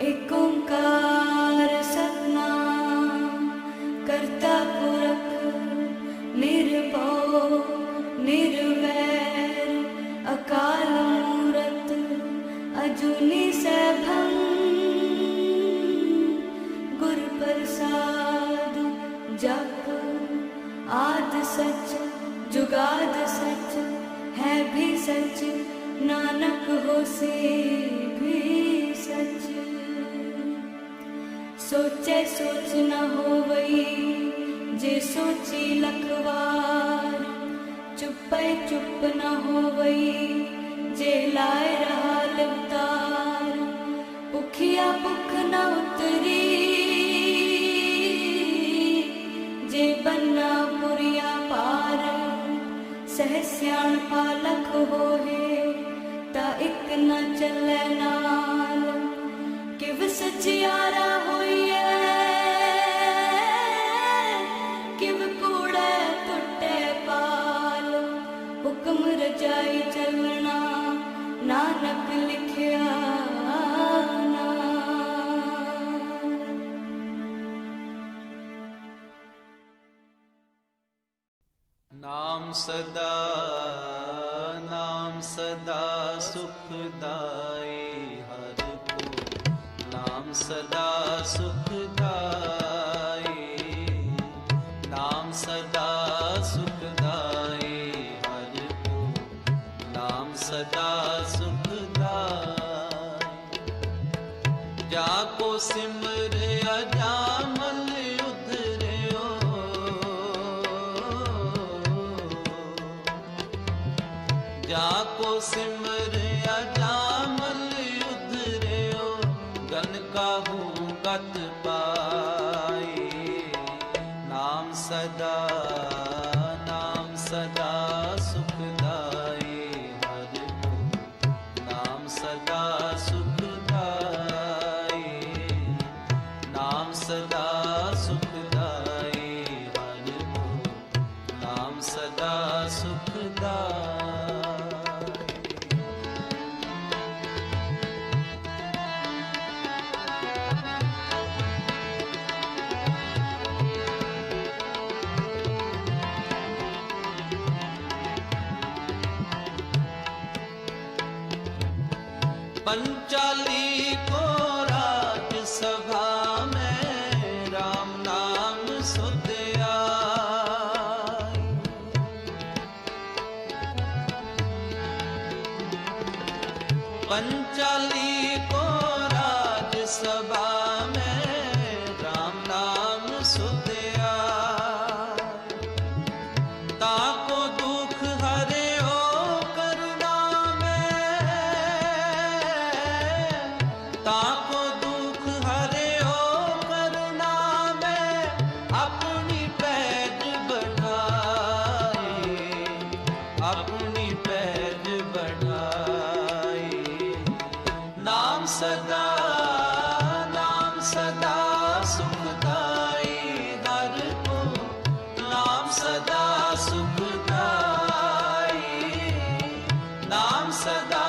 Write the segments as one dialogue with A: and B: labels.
A: एक ओंकार सतनाम करता पुरख निर्भव निर्वैर अकाल मूरत अजूनी सैभं गुर प्रसाद जप आद सच जुगाद सच है भी सच नानक होसे भी सच। सोचे सोच न होवई जे सोची लखवार चुपै चुप न होवई जे लाए रहा अवतार। भुखिया भुख न उतरी जे बन्ना पुरिया पार। सहस्याण पालक होए ता इक न चले नाल। किव सचियारा होइए किव कूड़े टुटे पाल। हुक्म रजाई चलना नानक लिखिया
B: नाम सदा सुखदाई हर को। नाम सदा सुखदाई नाम सदा सुखदाई हर को। नाम सदा सुखदाई जाको सिमर अजामल उधर्यो। जाको सिमर अजामल उधर्यो गन काहू गत पाई। नाम सदा सुखदाई हर को। नाम सदा सुखदाई नाम सदा सुखदाई हर को। नाम सदा सुखदाई। पंचाली को राज सभा में राम नाम सुध आई। पंचाली को राज सभा में राम नाम सुध आई। ताको दुख हरे ओ करुणा में। ताको दुख हरे ओ करुणा में अपनी पैज बढ़ाई। अपनी पैज बढ़ाई। नाम सदा सुखदाई हर को। नाम सदा सुखदाई नाम सदा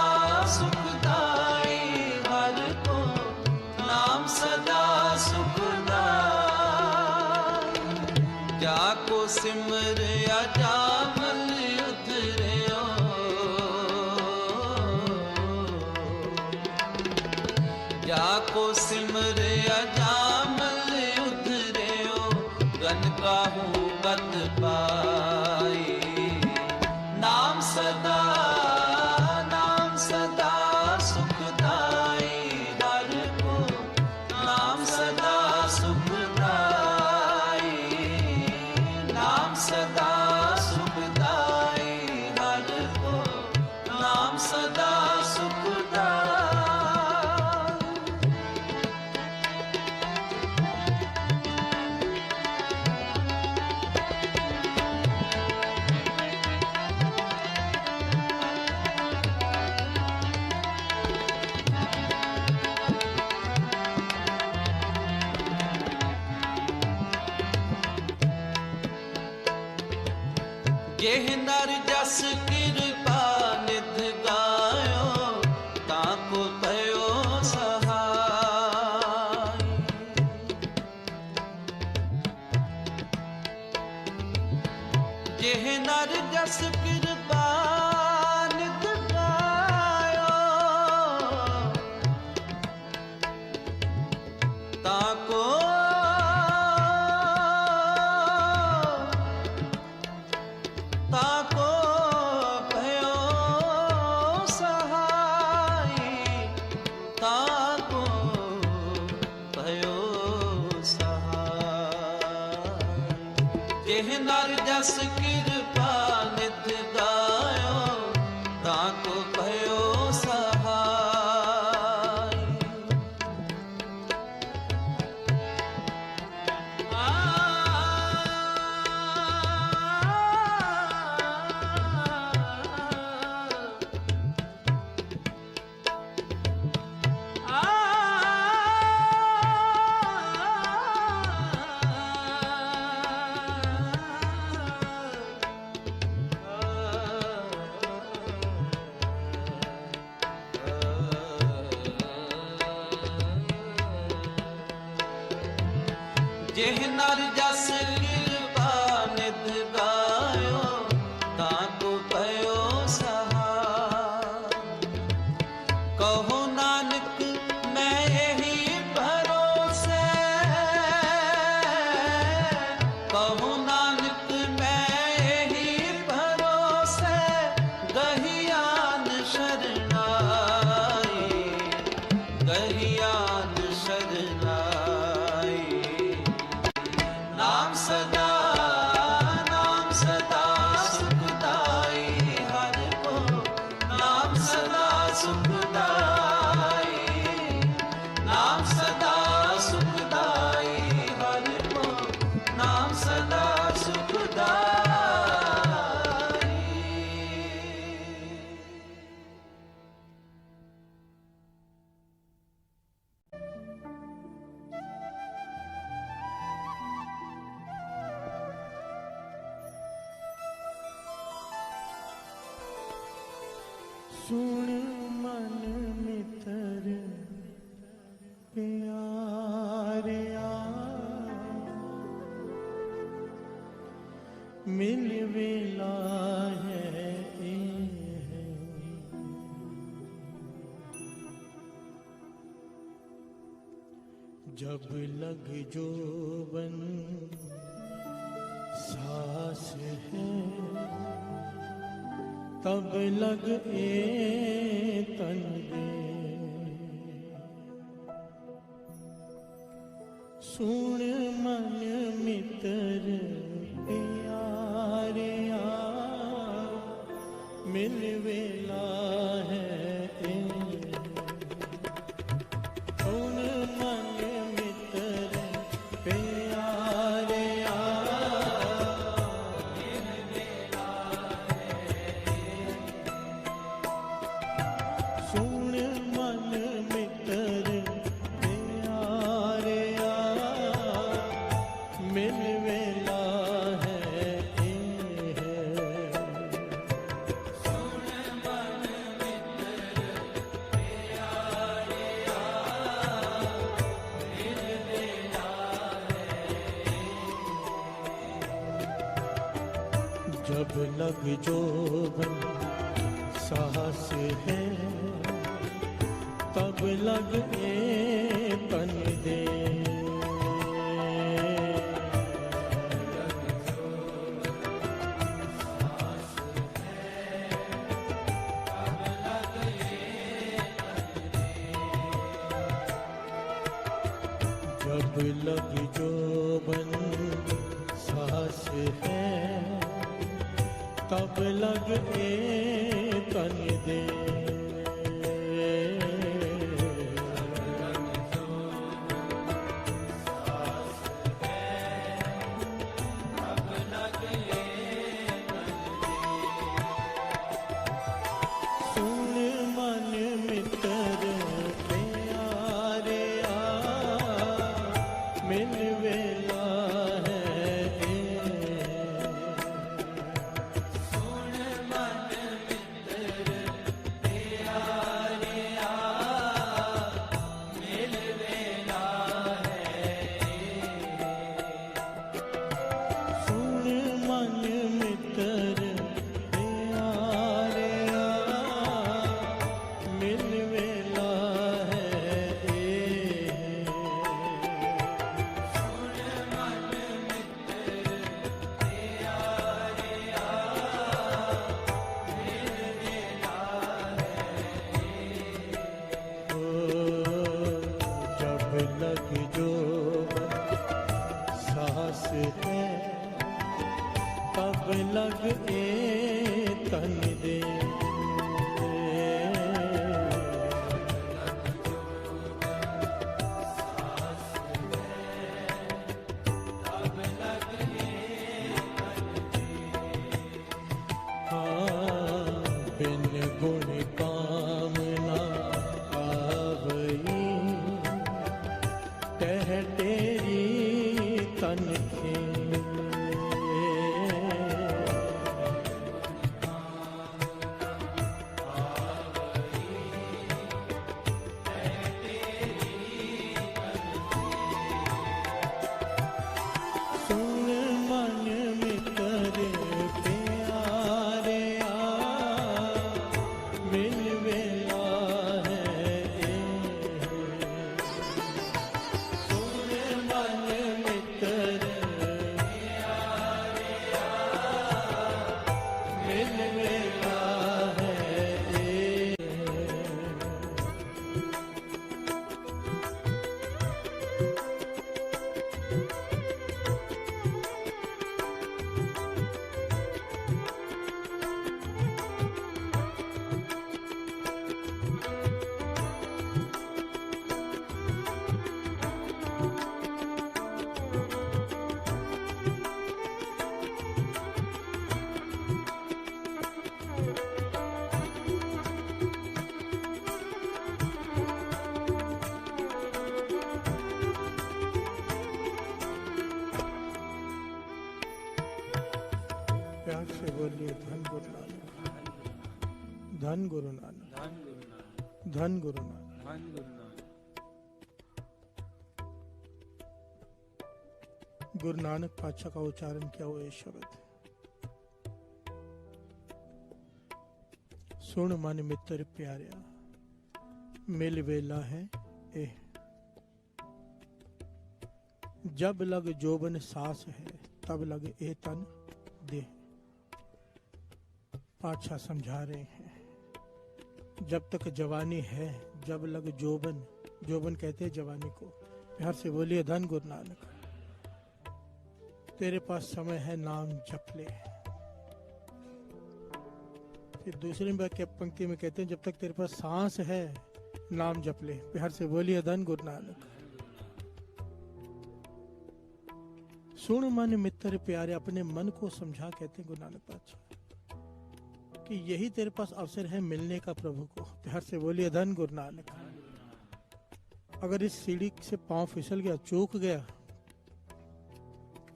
B: सुखदाई हर को। नाम सदा सुखदाई जाको सिमर अजामल उधर्यो। जाको सिमर अजामल उधर्यो गन काहू गत पाई। नाम सदा सुखदाई हर को। नाम सदा सुखदाई नाम सदा सुखदाई हर को। नाम सदा सुखदाई। जेह नर जस कृपा निध गायो ताको भयो सहाय। जस कृपा नित गायो ताको भयो सहाय। जेह नर जस कृपा नित गायो ताको भयो सहाय। कहो नानक मैं यही भरोसे, कहो नानक मैं यही भरोसे गहियान शरणाई, गहियान शरणाई। नाम सदा सुखदाई हर को, नाम सदा सुखदाई, नाम सदा सुखदाई हर को, नाम सदा सुखदाई।
C: सुन मन मितर प्यारिया, मिल वेला है ये है। जब लग जोबन सांस है, तब लग ए तन दे। सुन मन मितर प्यारिया, मिल वेला है ए। सुन मन मितर प्यारिया, सुन मन मितर प्यारिया, मिल वेला है ए है। सुन मन मितर प्यारिया, मिल वेला है ए। जब लग जोबन साहस है, तब लग ए तन दे। जब लग जोबन साहस है, तब लग ए तन दे। सुन मन मितर प्यारिया, मिल वेला है ए। सुन मन मितर धन गुरु नानक,
B: धन गुरु नानक,
C: धन गुरु नानक।
B: धन गुरु नानक।
C: गुरु नानक पातशाह का उच्चारण किया हुआ ये शब्द, सुन मन मित्र प्यारिया, मिल वेला है ए, जब लग जोबन सांस है, तब लग ए तन दे। पातशाह समझा रहे हैं, जब तक जवानी है, जब लग जोबन, जोबन कहते हैं जवानी को, प्यार से बोलिए धन गुरु नानक। तेरे पास समय है, नाम जप ले। फिर दूसरी पंक्ति में कहते हैं, जब तक तेरे पास सांस है, नाम जप ले। प्यार से बोलिए धन गुरु नानक। सुन मन मित्र प्यारे, अपने मन को समझा, कहते हैं गुरु नानक पातशाह, कि यही तेरे पास अवसर है मिलने का प्रभु को। प्यार से बोलिए धन गुरु नानक। अगर इस सीढ़ी से पांव फिसल गया, चूक गया,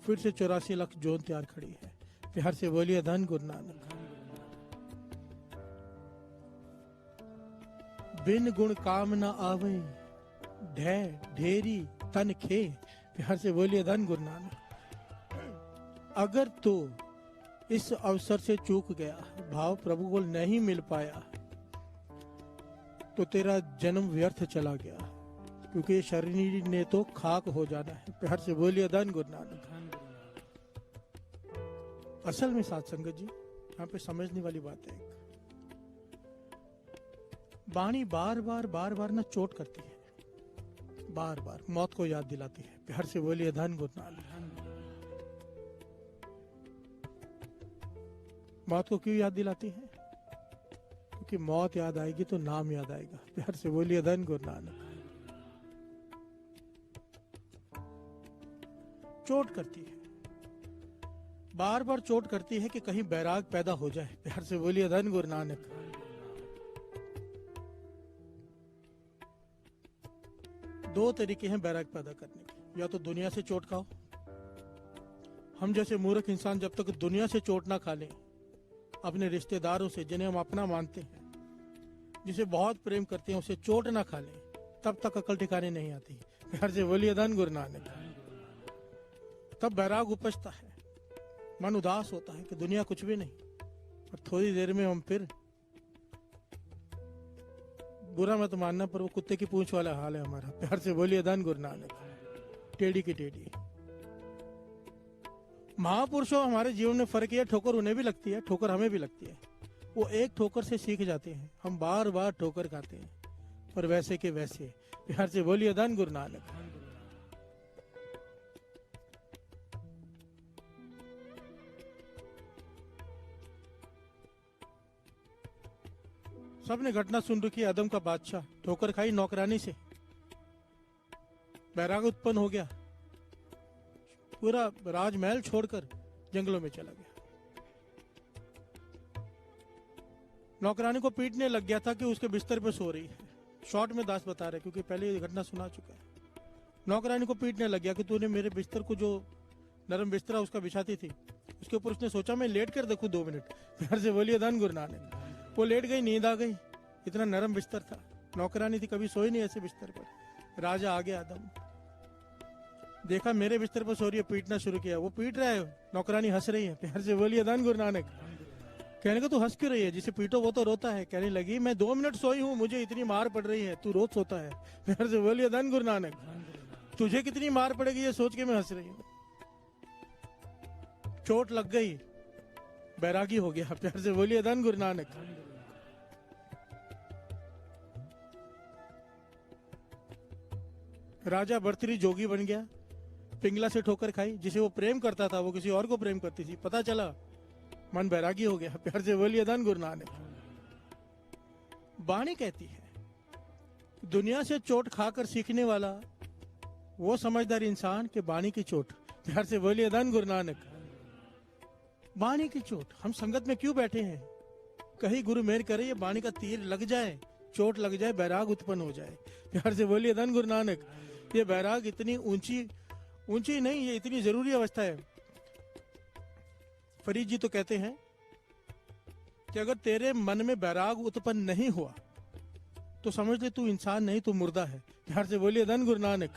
C: फिर से 84 लाख जोन तैयार खड़ी है। प्यार से बोलिए धन गुरु नानक। बिन गुण काम न आवे, ढे ढेरी तन खे। प्यार से बोलिए धन गुरु नानक। अगर तू इस अवसर से चूक गया, भाव प्रभु को नहीं मिल पाया, तो तेरा जन्म व्यर्थ चला गया, क्योंकि शरीर ने तो खाक हो जाना है। प्यार से बोलिए धन गुरु नानक। असल में साथ संगत जी, यहाँ पे समझने वाली बात है, बाणी बार बार ना चोट करती है, बार बार मौत को याद दिलाती है। प्यार से बोलिए धन गुरु नानक। मौत को क्यों याद दिलाती है? क्योंकि मौत याद आएगी तो नाम याद आएगा। प्यार से बोलिए धन गुरु नानक। चोट करती है, बार बार चोट करती है कि कहीं बैराग पैदा हो जाए। प्यार से बोलिए धन गुरु नानक। दो तरीके हैं बैराग पैदा करने के, या तो दुनिया से चोट खाओ। हम जैसे मूर्ख इंसान जब तक दुनिया से चोट ना खा लें, अपने रिश्तेदारों से जिन्हें हम अपना मानते हैं, जिसे बहुत प्रेम करते हैं, उसे चोट ना खा लें, तब तक अकल ठिकाने नहीं आती। प्यार से बोलिए धन गुरु नानक। तब बैराग उपजता है, मन उदास होता है कि दुनिया कुछ भी नहीं, और थोड़ी देर में हम फिर, बुरा मत मानना, पर वो कुत्ते की पूंछ वाला हाल है हमारा। प्यार से बोलिए धन गुरु नानक। टेढ़ी की टेढ़ी। महापुरुषों, हमारे जीवन में फर्क यह, ठोकर उन्हें भी लगती है, ठोकर हमें भी लगती है। वो एक ठोकर से सीख जाते हैं, हम बार बार ठोकर खाते हैं, पर वैसे के वैसे। प्यार से बोलिए धन गुरु नानक। सबने घटना सुन रखी है, आदम का बादशाह ठोकर खाई नौकरानी से, बैराग उत्पन्न हो गया, पूरा राजमहल छोड़कर जंगलों में चला गया। नौकरानी को पीटने लग गया था कि उसके बिस्तर पे सो रही है। शॉर्ट में दास बता रहे, क्योंकि पहले ये घटना सुना चुका है। नौकरानी को पीटने लग गया कि तूने मेरे बिस्तर को, जो नरम बिस्तरा उसका बिछाती थी, उसके ऊपर उसने सोचा मैं लेट कर देखूं 2 मिनट। प्यार से बोलिए धन गुरु नानक। वो लेट गई, नींद आ गई, इतना नरम बिस्तर था। नौकरानी थी, कभी सोई नहीं ऐसे बिस्तर पर। राजा आ गया आदम, देखा मेरे बिस्तर पर सो रही है, पीटना शुरू किया। वो पीट रहा है, नौकरानी हंस रही है। प्यार से बोलिए धन गुरु नानक। कहने को तू हंस क्यों रही है, जिसे पीटो वो तो रोता है। कहने लगी मैं 2 मिनट सोई हूँ, मुझे इतनी मार पड़ रही है, तू रोज सोता है। प्यार से बोलिए धन गुरु नानक। तुझे कितनी मार पड़ेगी ये सोच के मैं हंस रही हूँ। चोट लग गई, बैरागी हो गया। प्यार से बोलिए धन गुरु नानक। राजा भर्तृहरि जोगी बन गया, पिंगला से ठोकर खाई। जिसे वो प्रेम करता था वो किसी और को प्रेम करती थी, पता चला, मन बैरागी हो गया। प्यार से बोलिए धन गुरु नानक। वाणी कहती है, दुनिया से चोट खाकर सीखने वाला वो समझदार इंसान के वाणी की चोट। प्यार से बोलिए धन गुरु नानक। वाणी की चोट, हम संगत में क्यों बैठे हैं? कहीं गुरु मेहर करे ये वाणी का तीर लग जाए, चोट लग जाए, बैराग उत्पन्न हो जाए। प्यार से बोलिए धन गुरु नानक। ये बैराग इतनी ऊंची नहीं, ये इतनी जरूरी अवस्था है। फरीद जी तो कहते हैं कि अगर तेरे मन में बैराग उत्पन्न नहीं हुआ तो समझ ले तू इंसान नहीं, तू मुर्दा है। प्यार से बोलिए धन गुरु नानक।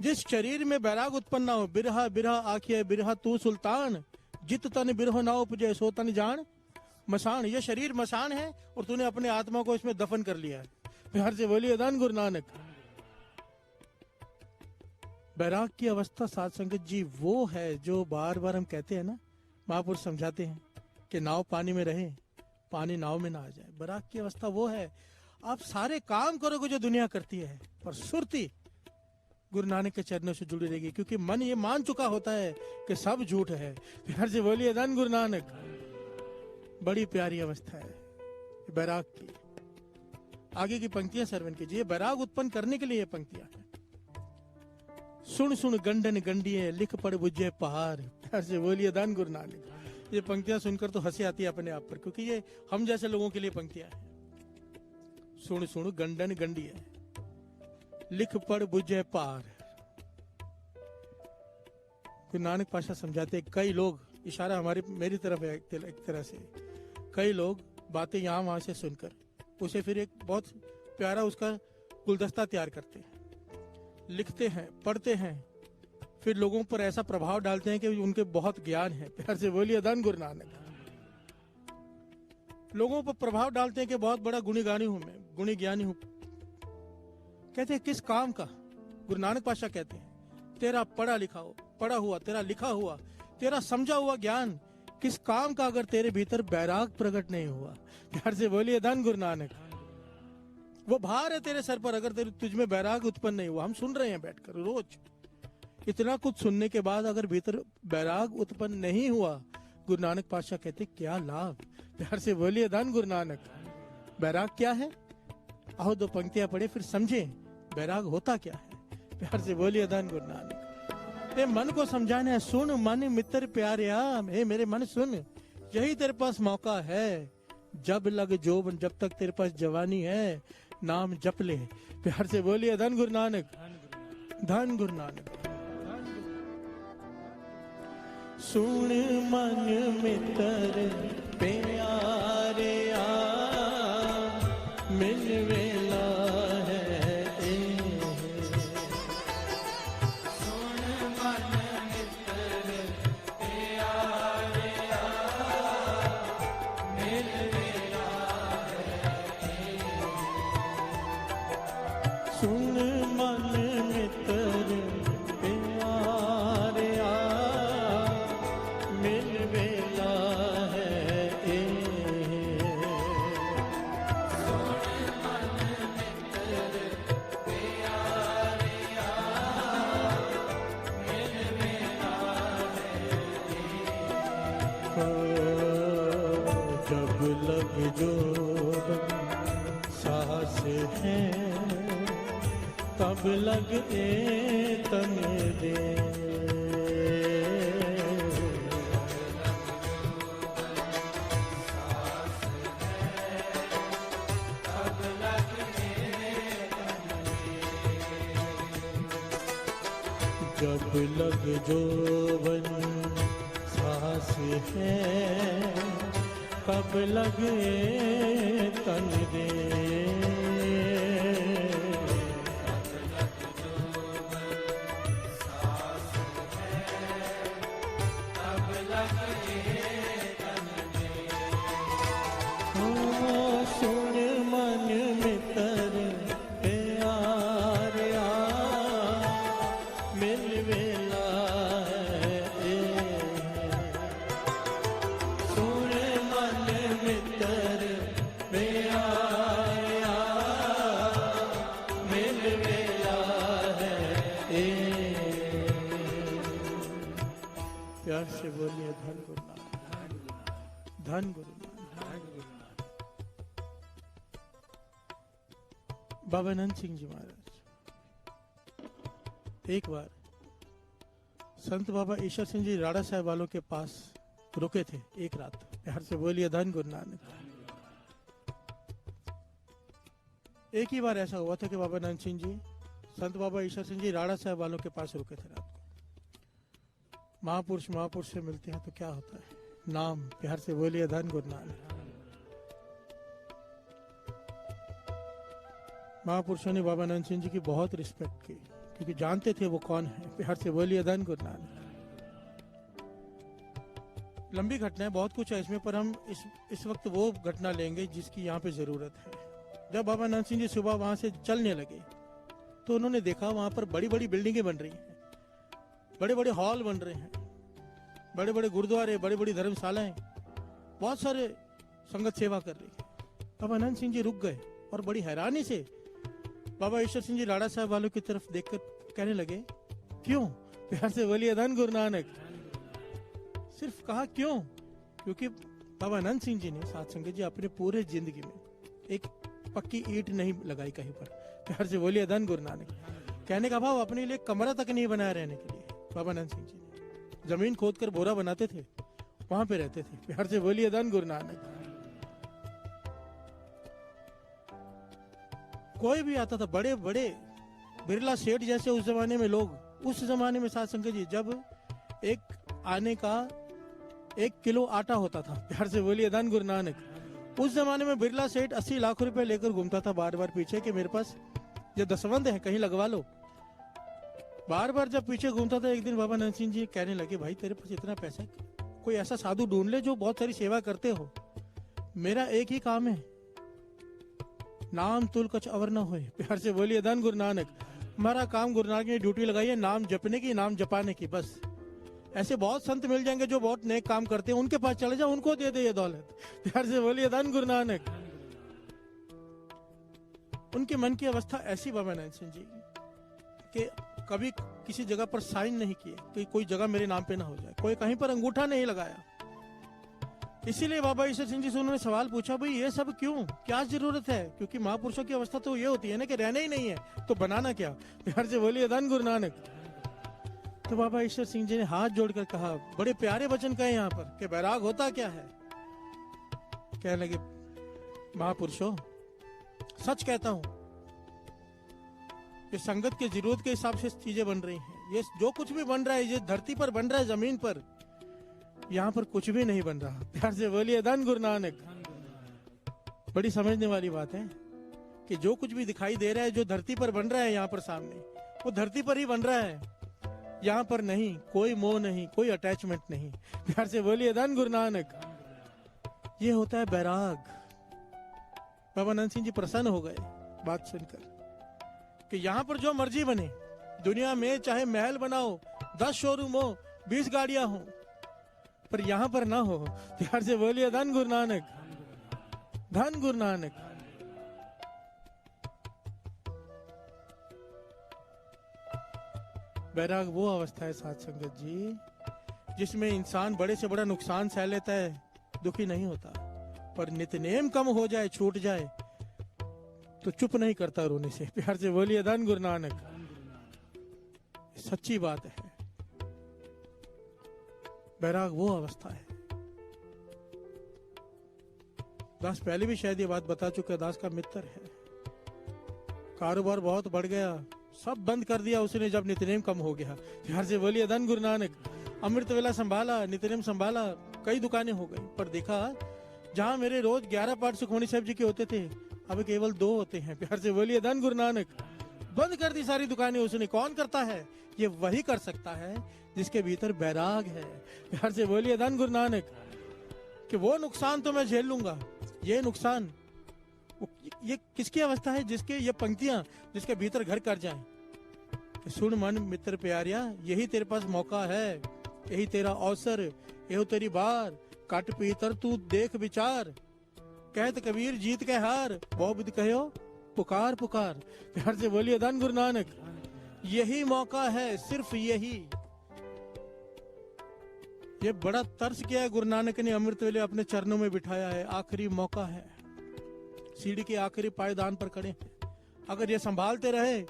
C: जिस शरीर में बैराग उत्पन्न ना हो, बिरहा बिरहा आखिए बिरहा तू सुल्तान, जित तन बिरहो ना उपजे सो तन जान मसान। ये शरीर मसान है और तूने अपने आत्मा को इसमें दफन कर लिया है। प्यार से बोलिए धन गुरु नानक। बैराग की अवस्था साध संगत जी वो है जो बार बार हम कहते हैं ना, महापुरुष समझाते हैं कि नाव पानी में रहे, पानी नाव में ना आ जाए। बैराग की अवस्था वो है, आप सारे काम करोगे जो दुनिया करती है, पर सुरती गुरु नानक के चरणों से जुड़ी रहेगी, क्योंकि मन ये मान चुका होता है कि सब झूठ है। प्यार से बोलिए धन गुरु नानक। बड़ी प्यारी अवस्था है बैराग की। आगे की पंक्तियां श्रवण कीजिए। बैराग उत्पन्न करने के लिए ये पंक्तियां हैं। सुन सुन गंडन गंडिये लिख पढ़ बुझे पहाड़। प्यार से बोलिए धन गुरु नानक। ये पंक्तियां सुनकर तो हंसी आती है अपने आप पर, क्योंकि ये हम जैसे लोगों के लिए पंक्तियां हैं। सुन सुन गंडन गंडिये लिख पढ़ बुझे पार। गुरु नानक पाशा समझाते, कई लोग, इशारा हमारी मेरी तरफ है एक तरह से, कई लोग बातें यहाँ वहां से सुनकर उसे फिर एक बहुत प्यारा उसका गुलदस्ता तैयार करते हैं, लिखते हैं, पढ़ते हैं, फिर लोगों पर ऐसा प्रभाव डालते हैं कि उनके बहुत ज्ञान है। प्यार से बोलिए धन गुरु नानक। लोगों पर प्रभाव डालते हैं कि बहुत बड़ा गुणी ज्ञानी हूं मैं, गुणी ज्ञानी हूं। कहते हैं किस काम का? गुरु नानक पाशा कहते हैं तेरा पढ़ा लिखा हो, पढ़ा हुआ, तेरा लिखा हुआ, तेरा समझा हुआ ज्ञान किस काम का अगर तेरे भीतर बैराग प्रकट नहीं हुआ। प्यार से बोलिए धन गुरु नानक। वो भार है तेरे सर पर अगर तेरे तुझ में बैराग उत्पन्न नहीं हुआ। हम सुन रहे हैं बैठकर रोज, इतना कुछ सुनने के बाद अगर भीतर बैराग उत्पन्न नहीं हुआ, गुरु नानक पातशाह कहते क्या लाभ। प्यार से बोलिए धन गुरु नानक। बैराग क्या है? आओ दो पंक्तियां पढ़े फिर समझे बैराग होता क्या है। प्यार से बोलिए धन गुरु नानक। ये मन को समझाना है। सुन मन मित्र प्यारिया, हे मेरे मन सुन, यही तेरे पास मौका है। जब लग जोबन, जब तक तेरे पास जवानी है, नाम जप ले। प्यार से बोलिए धन गुरु नानक। धन गुरु नानक। सुन मन मित्र प्यारिया, मिल वेला है सुन मन मित्र प्यारिया, मिल वेला है सुन मन मित्र प्यारिया, मिल वेला है जब लग जो सास है, तब लग तन दे। जब लग जोवन सास है, कब लगे तन दे। सुन मन मित्र प्यारिया, मिल वेला है सुन मन मित्र प्यारिया, मिल वेला है। प्यार से बोलिए धन गुरु नानक। धन गुरु नानक। बाबा नंद सिंह जी महाराज एक बार संत बाबा ईश्वर सिंह जी राणा साहब वालों के पास रुके थे एक रात। प्यार से बोलिए धन गुरु नानक। एक ही बार ऐसा हुआ था कि बाबा नंद सिंह जी संत बाबा ईश्वर सिंह जी राणा साहब वालों के पास रुके थे रात को। महापुरुष महापुरुष से मिलते हैं तो क्या होता है? नाम। प्यार से बोलिए धन गुरु नानक। महापुरुषों ने बाबा नंद सिंह जी की बहुत रिस्पेक्ट की, क्योंकि जानते थे वो कौन है। प्यार से बोलिए धन गुरु नानक। लंबी घटना है, बहुत कुछ है इसमें, पर हम इस वक्त वो घटना लेंगे जिसकी यहाँ पे जरूरत है। जब बाबा नंद सिंह जी सुबह वहां से चलने लगे तो उन्होंने देखा वहां पर बड़ी बड़ी बिल्डिंगें बन रही हैं, बड़े बड़े हॉल बन रहे हैं, बड़े बड़े गुरुद्वारे, बड़ी बड़ी धर्मशालाएं, बहुत सारे संगत सेवा कर रही है। बाबा नंद सिंह जी रुक गए और बड़ी हैरानी से बाबा ईश्वर सिंह जी लाड़ा साहब वालों की तरफ देखकर कहने लगे, क्यों? प्यार से बोलिए धन गुरु नानक। सिर्फ कहा क्यों? क्योंकि बाबा नंद सिंह जी ने साथ संगत जी अपने पूरे जिंदगी में एक पक्की ईंट नहीं लगाई कहीं पर। प्यार से बोलिए धन गुरु नानक। कहने का भाव अपने लिए कमरा तक नहीं बनाया रहने के लिए। बाबा नंद सिंह जी ने जमीन खोद कर बोरा बनाते थे, वहां पे रहते थे। प्यार से बोलिए धन गुरु नानक। कोई भी आता था, बड़े बड़े बिरला सेठ जैसे उस जमाने में लोग, उस जमाने में साथ संगत जी जब एक आने का 1 किलो आटा होता था, प्यार से बोलिए धन गुरु नानक। उस जमाने में बिरला सेठ 80 लाख रुपए लेकर घूमता था बार बार पीछे, कि मेरे पास ये दसवंध है, कहीं लगवा लो। बार बार जब पीछे घूमता था, एक दिन बाबा नंद सिंह जी कहने लगे, भाई तेरे पास इतना पैसा, कोई ऐसा साधु ढूंढ ले जो बहुत सारी सेवा करते हो। मेरा एक ही काम है, नाम तुल कछ अवर न होए। प्यार से बोलिए धन गुरु नानक। हमारा काम गुरु नानक ने ड्यूटी लगाई है नाम जपने की, नाम जपाने की, बस। ऐसे बहुत संत मिल जाएंगे जो बहुत नेक काम करते हैं, उनके पास चले जाओ, उनको दे दे ये दौलत। प्यार से बोलिए धन गुरु नानक। उनके मन की अवस्था ऐसी बाबा नंद सिंह जी कि कभी किसी जगह पर साइन नहीं किए कि कोई जगह मेरे नाम पे ना हो जाए, कोई कहीं पर अंगूठा नहीं लगाया। इसीलिए बाबा ईश्वर सिंह जी से उन्होंने सवाल पूछा, भाई ये सब क्यों, क्या जरूरत है? क्योंकि महापुरुषों की अवस्था तो ये होती है ना कि रहना ही नहीं है तो बनाना क्या। प्यार से बोलिए धन गुरु नानक। तो बाबा ईश्वर सिंह जी ने हाथ जोड़कर कहा, बड़े प्यारे वचन कहे यहाँ पर, कि बैराग होता क्या है। कहने लगे, महापुरुषों सच कहता हूं, ये संगत की जरूरत के हिसाब से चीजें बन रही हैं। ये जो कुछ भी बन रहा है, ये धरती पर बन रहा है, जमीन पर, यहाँ पर कुछ भी नहीं बन रहा। प्यार से बोलिए धन गुरु नानक। बड़ी समझने वाली बात है कि जो कुछ भी दिखाई दे रहा है, जो धरती पर बन रहा है यहाँ पर सामने, वो धरती पर ही बन रहा है, यहाँ पर नहीं। कोई मोह नहीं, कोई अटैचमेंट नहीं। प्यार से बोलिए धन गुरु नानक। ये होता है बैराग। बाबा नंद सिंह जी प्रसन्न हो गए बात सुनकर कि यहाँ पर जो मर्जी बने, दुनिया में चाहे महल बनाओ, 10 शोरूम हो, 20 गाड़ियां हो, पर यहाँ पर ना हो। प्यार से बोलिए धन गुरु नानक। धन गुरु नानक। बैराग वो अवस्था है साथ संगत जी जिसमें इंसान बड़े से बड़ा नुकसान सह लेता है, दुखी नहीं होता, पर नित्यनेम कम हो जाए, छूट जाए तो चुप नहीं करता रोने से। प्यार से बोलिए धन गुरु नानक। सच्ची बात है, बैराग वो अवस्था है। दास पहले भी शायद ये बात बता चुका, दास का मित्र है, कारोबार बहुत बढ़ गया, सब बंद कर दिया उसने जब नित्यनेम कम हो गया। प्यार से बोलिए धन गुरु नानक। अमृत वेला संभाला, नित्यनेम संभाला, कई दुकानें हो गई, पर देखा जहां मेरे रोज 11 पाठ सुखमणी साहब जी के होते थे, अब केवल 2 होते हैं। प्यार से बोलिए धन गुरु नानक। बंद कर दी सारी दुकानें उसने। कौन करता है? ये वही कर सकता है जिसके भीतर बैराग है। प्यार से बोलिए धन गुरु नानक। कि वो नुकसान तो मैं झेल लूंगा, ये नुकसान, ये किसकी अवस्था है? जिसके ये पंक्तियां जिसके भीतर घर कर जाएं। सुन मन मित्र प्यारिया, यही तेरे पास मौका है, यही तेरा अवसर, यही तेरी बार, काट पीतर तू देख विचार, कहत कबीर जीत के हार, बहुविध कहो पुकार पुकार। प्यार से बोलिए धन गुरु नानक। यही मौका है, सिर्फ यही। ये बड़ा तर्स किया है गुरु नानक ने, अमृत वेले अपने चरणों में बिठाया है। आखिरी मौका है, सीढ़ी के आखिरी पायदान पर खड़े हैं। अगर ये संभालते रहे,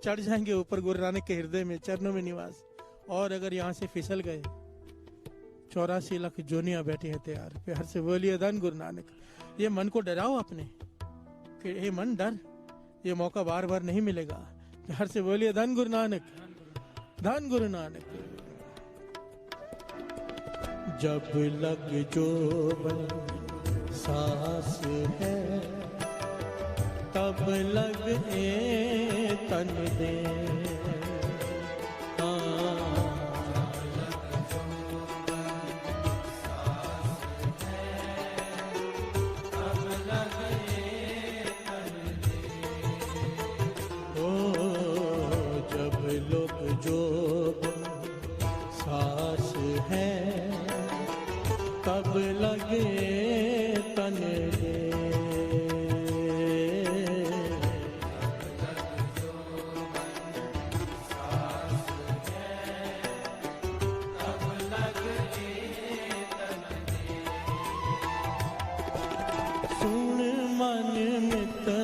C: चढ़ जाएंगे ऊपर गुरु नानक के हृदय में, चरणों में निवास। और अगर यहाँ से फिसल गए, 84 लाख जोनियां बैठी हैं तैयार। प्यार से बोलिए धन गुरु नानक। ये मन को डराओ अपने कि हे मन डर, ये मौका बार बार नहीं मिलेगा। प्यार से बोलिए धन गुरु नानक। धन गुरु नानक। जब लग जो सांस है तब लगे तन दे। जो सांस है तब लगे तन दे। सुन मन मित्र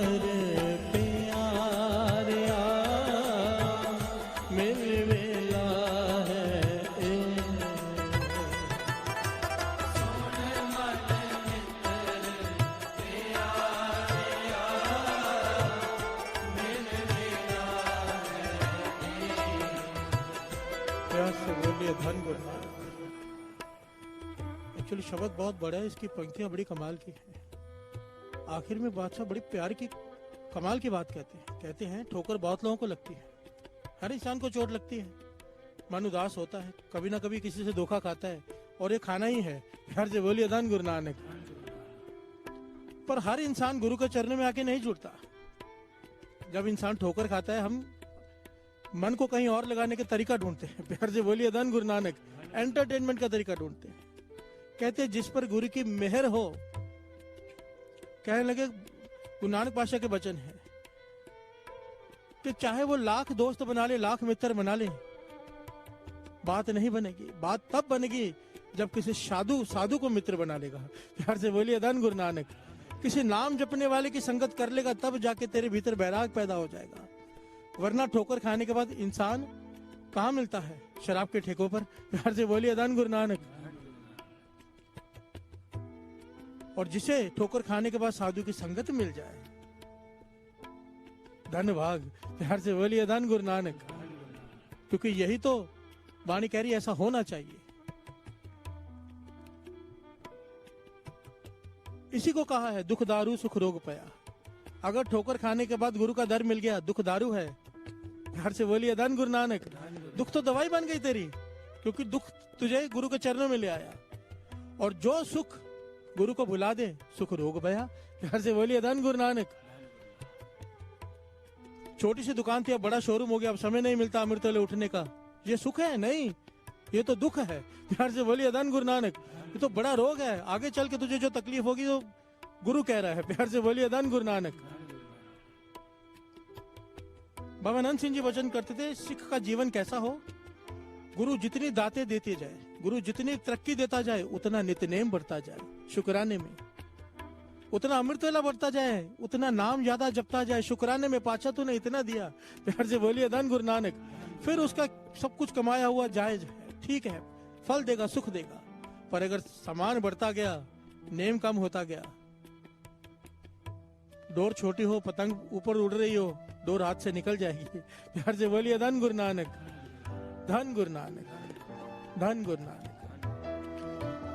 C: धन गुरु। एक्चुअली शब्द बहुत बड़ा है, इसकी पंक्तियां बड़ी कमाल की हैं। आखिर में बादशाह बड़ी प्यार की कमाल की बात कहते हैं ठोकर बहुत लोगों को लगती है, हर इंसान को चोट लगती है, मन उदास होता है, कभी ना कभी किसी से धोखा खाता है, और ये खाना ही है। प्यार से बोलिए धन गुरु नानक। पर हर इंसान गुरु के चरणों में आके नहीं जुड़ता। जब इंसान ठोकर खाता है, हम मन को कहीं और लगाने का तरीका ढूंढते हैं। प्यार से बोलिए धन गुरु नानक। एंटरटेनमेंट का तरीका ढूंढते हैं। कहते हैं जिस पर गुरु की मेहर हो, कहने लगे गुरु नानक पातशाह के वचन है कि चाहे वो लाख दोस्त बना ले, लाख मित्र बना ले, बात नहीं बनेगी। बात तब बनेगी जब किसी साधु को मित्र बना लेगा। प्यार से बोलिए धन गुरु नानक। किसी नाम जपने वाले की संगत कर लेगा, तब जाके तेरे भीतर बैराग पैदा हो जाएगा। वरना ठोकर खाने के बाद इंसान कहाँ मिलता है? शराब के ठेकों पर। प्यार से बोलिए धन गुरु नानक। और जिसे ठोकर खाने के बाद साधु की संगत मिल जाए, धन भाग। प्यार से बोलिए धन गुरु नानक। क्योंकि यही तो वाणी कह रही, ऐसा होना चाहिए। इसी को कहा है दुख दारू सुख रोग पया। अगर ठोकर खाने के बाद गुरु का दर मिल गया, दुख दारू है। प्यार से बोलिए धन गुरु नानक। दुख तो दवाई बन गई तेरी, क्योंकि दुख तुझे गुरु के चरणों में ले आया। और जो सुख गुरु को भुला दे, सुख रोग भया। प्यार से बोलिए धन गुरु नानक। छोटी सी दुकान थी, अब बड़ा शोरूम हो गया, अब समय नहीं मिलता अमृत वेले उठने का। ये सुख है? नहीं, ये तो दुख है। प्यार से बोलिए धन गुरु नानक। ये तो बड़ा रोग है, आगे चल के तुझे जो तकलीफ होगी तो गुरु कह रहा है। प्यार से बोलिए धन गुरु नानक। बाबा नंद सिंह जी वचन करते थे, सिख का जीवन कैसा हो? गुरु जितनी दातें देते जाए, गुरु जितनी तरक्की देता जाए, उतना नित्यनेम बढ़ता जाए शुक्राने में, उतना अमृत वेला बढ़ता जाए, उतना नाम ज्यादा जपता जाए शुक्राने में। पाछा तूने इतना दिया। प्यार से बोलिए धन गुरु नानक। फिर उसका सब कुछ कमाया हुआ जायज है, ठीक है, फल देगा, सुख देगा। पर अगर सामान बढ़ता गया, नेम कम होता गया, डोर छोटी हो, पतंग ऊपर उड़ रही हो, डोर हाथ से निकल जाएगी। प्यार से बोलिए धन गुरु नानक। धन गुरु नानक, धन गुरु नानक।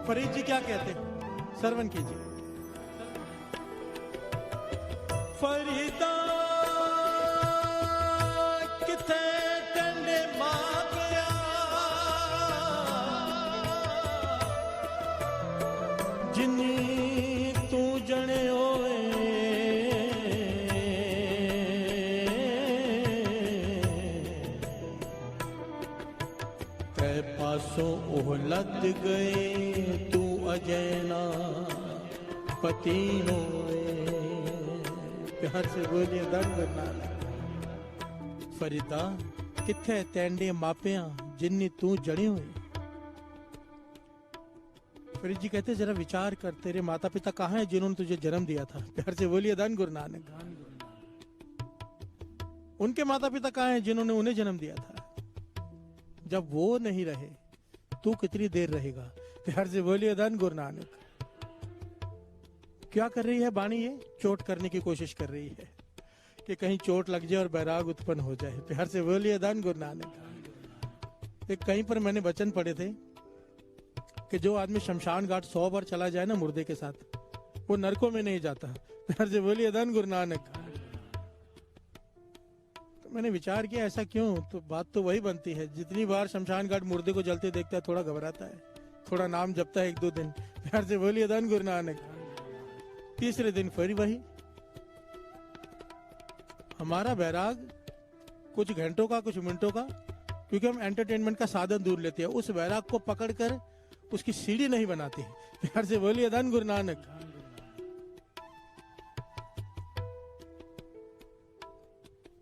C: फरीद जी क्या कहते हैं? श्रवण कीजिए। फरीदा किथे टंडे मां गया, जिन्नी तू जने होए, तै पासों ओह लद गए, तू अजैना पति होए। प्यार से बोलिए धन गुरु नानक। फरीदा किथे तैंडे मापिया, जिन्नी तू जड़े हुए। फरीद जी कहते जरा विचार कर, तेरे माता पिता कहाँ हैं जिन्होंने तुझे जन्म दिया था? प्यार से बोलिए धन गुरु नानक। उनके माता पिता कहाँ हैं जिन्होंने उन्हें जन्म दिया था? जब वो नहीं रहे, तू कितनी देर रहेगा? प्यार से बोलिए धन गुरु नानक। क्या कर रही है बाणी? ये चोट करने की कोशिश कर रही है कि कहीं चोट लग जाए और बैराग उत्पन्न हो जाए। प्यार से बोलिए धन गुरु नानक। एक कहीं पर मैंने वचन पढ़े थे कि जो आदमी शमशान घाट 100 बार चला जाए ना मुर्दे के साथ, वो नरकों में नहीं जाता। प्यार से बोलिए धन गुरु नानक। तो मैंने विचार किया ऐसा क्यों, तो बात तो वही बनती है, जितनी बार शमशान घाट मुर्दे को जलते देखता है थोड़ा घबराता है, थोड़ा नाम जपता है 1-2 दिन, प्यार से बोलिए धन गुरु नानक। तीसरे दिन फिर वही। हमारा बैराग कुछ घंटों का, कुछ मिनटों का, क्योंकि हम एंटरटेनमेंट का साधन दूर लेते हैं, उस बैराग को पकड़कर उसकी सीढ़ी नहीं बनाते। प्यार से बोलिए धन गुरु नानक।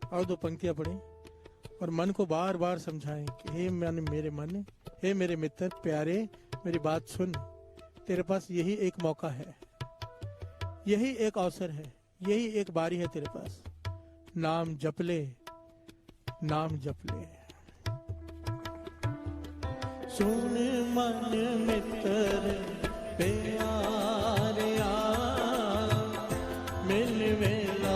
C: और 2 पंक्तियां पढ़ें और मन को बार बार समझाएं कि हे मेरे मन, हे मेरे मित्र प्यारे, मेरी बात सुन, तेरे पास यही एक मौका है, यही एक अवसर है, यही एक बारी है तेरे पास। नाम जप ले, नाम जप ले। सुन मन मित्र प्यारे, मिल वेला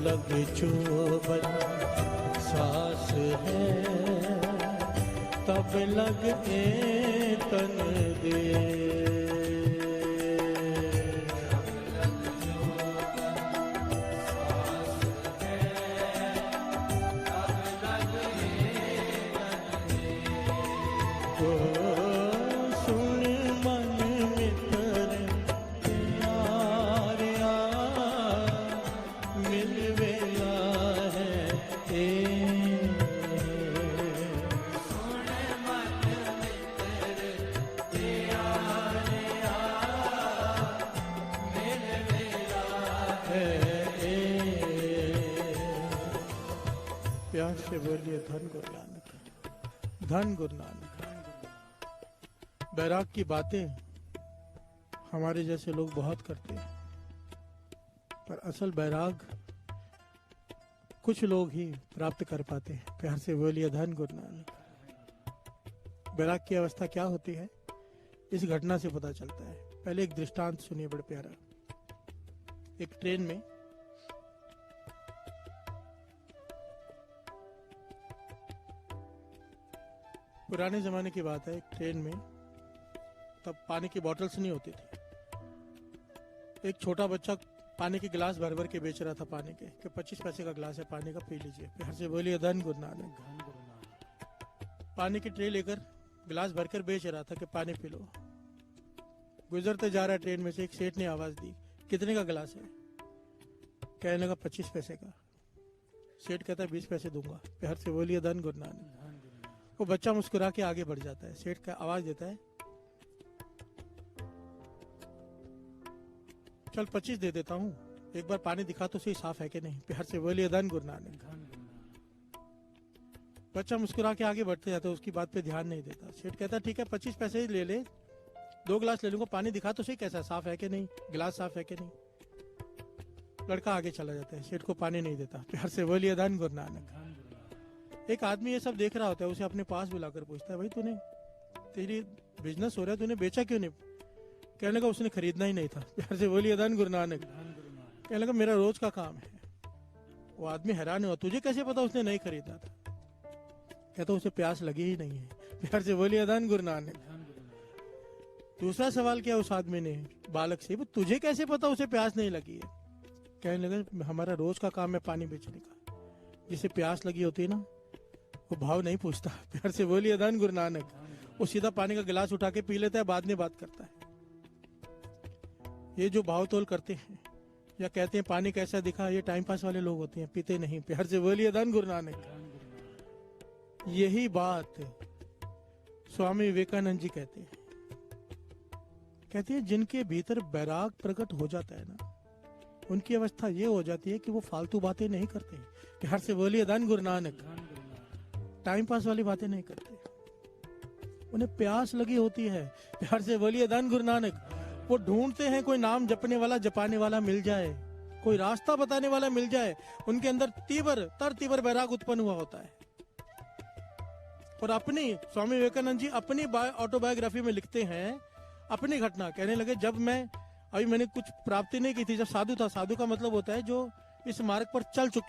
C: लग चुभन सांस है, तब लग तन दे। प्यार से बोलिए धन गुरु नानक, धन गुरु नानक। बैराग की बातें हमारे जैसे लोग बहुत करते हैं, पर असल बैराग कुछ लोग ही प्राप्त कर पाते हैं। प्यार से बोलिए धन गुरु नानक। बैराग की अवस्था क्या होती है, इस घटना से पता चलता है। पहले एक दृष्टांत सुनिए, बड़ा प्यारा। एक ट्रेन में पुराने जमाने की बात है, एक ट्रेन में तब पानी की बोतल्स नहीं होती थी। एक छोटा बच्चा पानी के गिलास भर भर के बेच रहा था पानी के, कि 25 पैसे का गिलास है पानी का, पी लीजिए। प्यार से बोलिए धन गुरु नानक। पानी की ट्रे लेकर गिलास भरकर बेच रहा था कि पानी पी लो। गुजरते जा रहा ट्रेन में से एक सेठ ने आवाज दी, कितने का गिलास है? कहने लगा 25 पैसे का। सेठ कहता है 20 पैसे दूंगा। प्यार से बोलिए धन गुरु नानक। वो बच्चा मुस्कुरा के आगे बढ़ जाता है। सेठ का आवाज देता है, चल 25 दे देता हूँ, एक बार पानी दिखा तो सही साफ है कि नहीं। प्यार से बोलिए धन गुरु नानक। बच्चा मुस्कुरा के आगे बढ़ते जाता है, उसकी बात पे ध्यान नहीं देता। सेठ कहता ठीक है 25 पैसे ही ले ले, 2 गिलास ले लूंगा, पानी दिखा तो सही कैसा साफ है कि नहीं, गिलास साफ है कि नहीं। लड़का आगे चला जाता है, सेठ को पानी नहीं देता। प्यार से बोलिए धन गुरु नानक। एक आदमी ये सब देख रहा होता है, उसे अपने पास बुलाकर पूछता है, भाई तूने, तेरी बिजनेस हो रहा है, तूने बेचा क्यों नहीं? कहने लगा उसने खरीदना ही नहीं था। प्यार से बोलिए धन गुरु नानक। कहने लगा मेरा रोज का काम है। वो आदमी हैरान हुआ, तुझे कैसे पता उसने नहीं खरीदना था? कहता उसे प्यास लगी ही नहीं है। प्यार से बोलिए धन गुरु नानक। दूसरा सवाल किया उस आदमी ने बालक से, तुझे कैसे पता उसे प्यास नहीं लगी है? कहने लगा हमारा रोज का काम है पानी बेचने का, जिसे प्यास लगी होती है ना वो भाव नहीं पूछता। प्यार से बोलिए धन गुरु नानक। वो सीधा पानी का गिलास उठा के पी लेता है, बाद में बात करता है। ये जो भाव तोल करते हैं या कहते हैं पानी कैसा दिखा, ये टाइम पास वाले लोग होते हैं, पीते नहीं। प्यार से बोलिए धन गुरु नानक। यही बात स्वामी विवेकानंद जी कहते हैं जिनके भीतर बैराग प्रकट हो जाता है ना, उनकी अवस्था ये हो जाती है कि वो फालतू बातें नहीं करते। प्यार से बोलिए धन गुरु नानक। टाइम पास वाली बातें नहीं करते। उन्हें प्यास लगी होती है। प्यार से बोलिए धन गुरु नानक। वो ढूंढते हैं कोई नाम जपने वाला, जपाने वाला मिल जाए, कोई रास्ता बताने वाला मिल जाए। उनके अंदर तीव्र वैराग उत्पन्न हुआ होता है। और अपनी स्वामी विवेकानंद जी अपनी ऑटोबायोग्राफी में लिखते हैं अपनी घटना, कहने लगे जब मैंने कुछ प्राप्ति नहीं की थी, जब साधु था। साधु का मतलब होता है जो इस मार्ग पर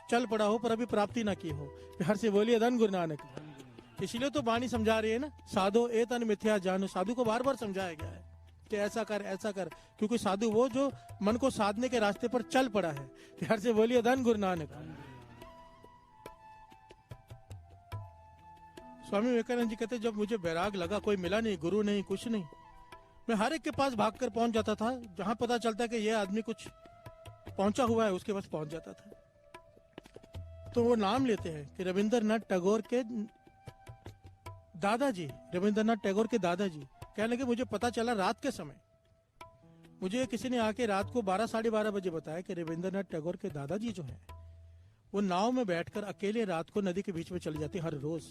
C: चल पड़ा हो पर अभी प्राप्ति ना की हो। प्यार से बोलिए धन गुरु नानक। इसलिए तो वाणी समझा रही है ना, साधो ए तन मिथ्या जानो। साधु को बार बार समझाया गया है कि ऐसा कर, क्योंकि साधु वो जो मन को साधने के रास्ते पर चल पड़ा है। प्यार से बोलिए धन गुरु नानक। स्वामी विवेकानंद जी कहते जब मुझे वैराग लगा, कोई मिला नहीं, गुरु नहीं, कुछ नहीं, मैं हर एक के पास भागकर पहुंच जाता था। जहां पता चलता है कि ये आदमी कुछ पहुंचा हुआ है, उसके पास पहुंच जाता था। तो वो नाम लेते हैं कि रविंद्रनाथ टैगोर के दादाजी, कहने लगे मुझे पता चला रात के समय, मुझे किसी ने आके रात को 12 साढ़े 12 बजे बताया कि रविंद्रनाथ टैगोर के दादाजी जो हैं वो नाव में बैठकर अकेले रात को नदी के बीच में चले जाते हैं हर रोज,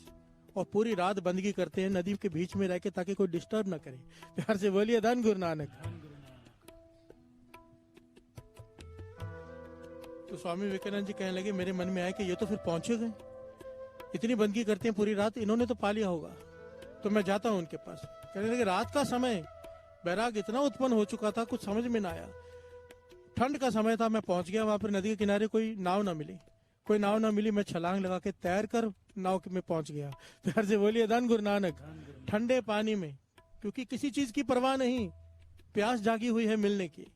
C: और पूरी रात बंदगी करते हैं नदी के बीच में रह के, ताकि कोई डिस्टर्ब ना करे। प्यार से बोलिए धन गुरु नानक। तो स्वामी विवेकानंद जी कहने लगे मेरे मन में आया कि ये तो फिर पहुंचे गए, इतनी बंदगी करते हैं पूरी रात, इन्होंने तो पा लिया होगा। तो मैं जाता हूं उनके पास। कहने लगे रात का समय, वैराग इतना उत्पन्न हो चुका था, कुछ समझ में ना आया। ठंड का समय था, मैं पहुंच गया वहां पर नदी के किनारे, कोई नाव ना मिली। मैं छलांग लगा के तैर कर नाव में पहुंच गया। प्यार से बोलिए धन गुरु नानक। ठंडे पानी में, क्योंकि किसी चीज की परवाह नहीं, प्यास जागी हुई है मिलने की।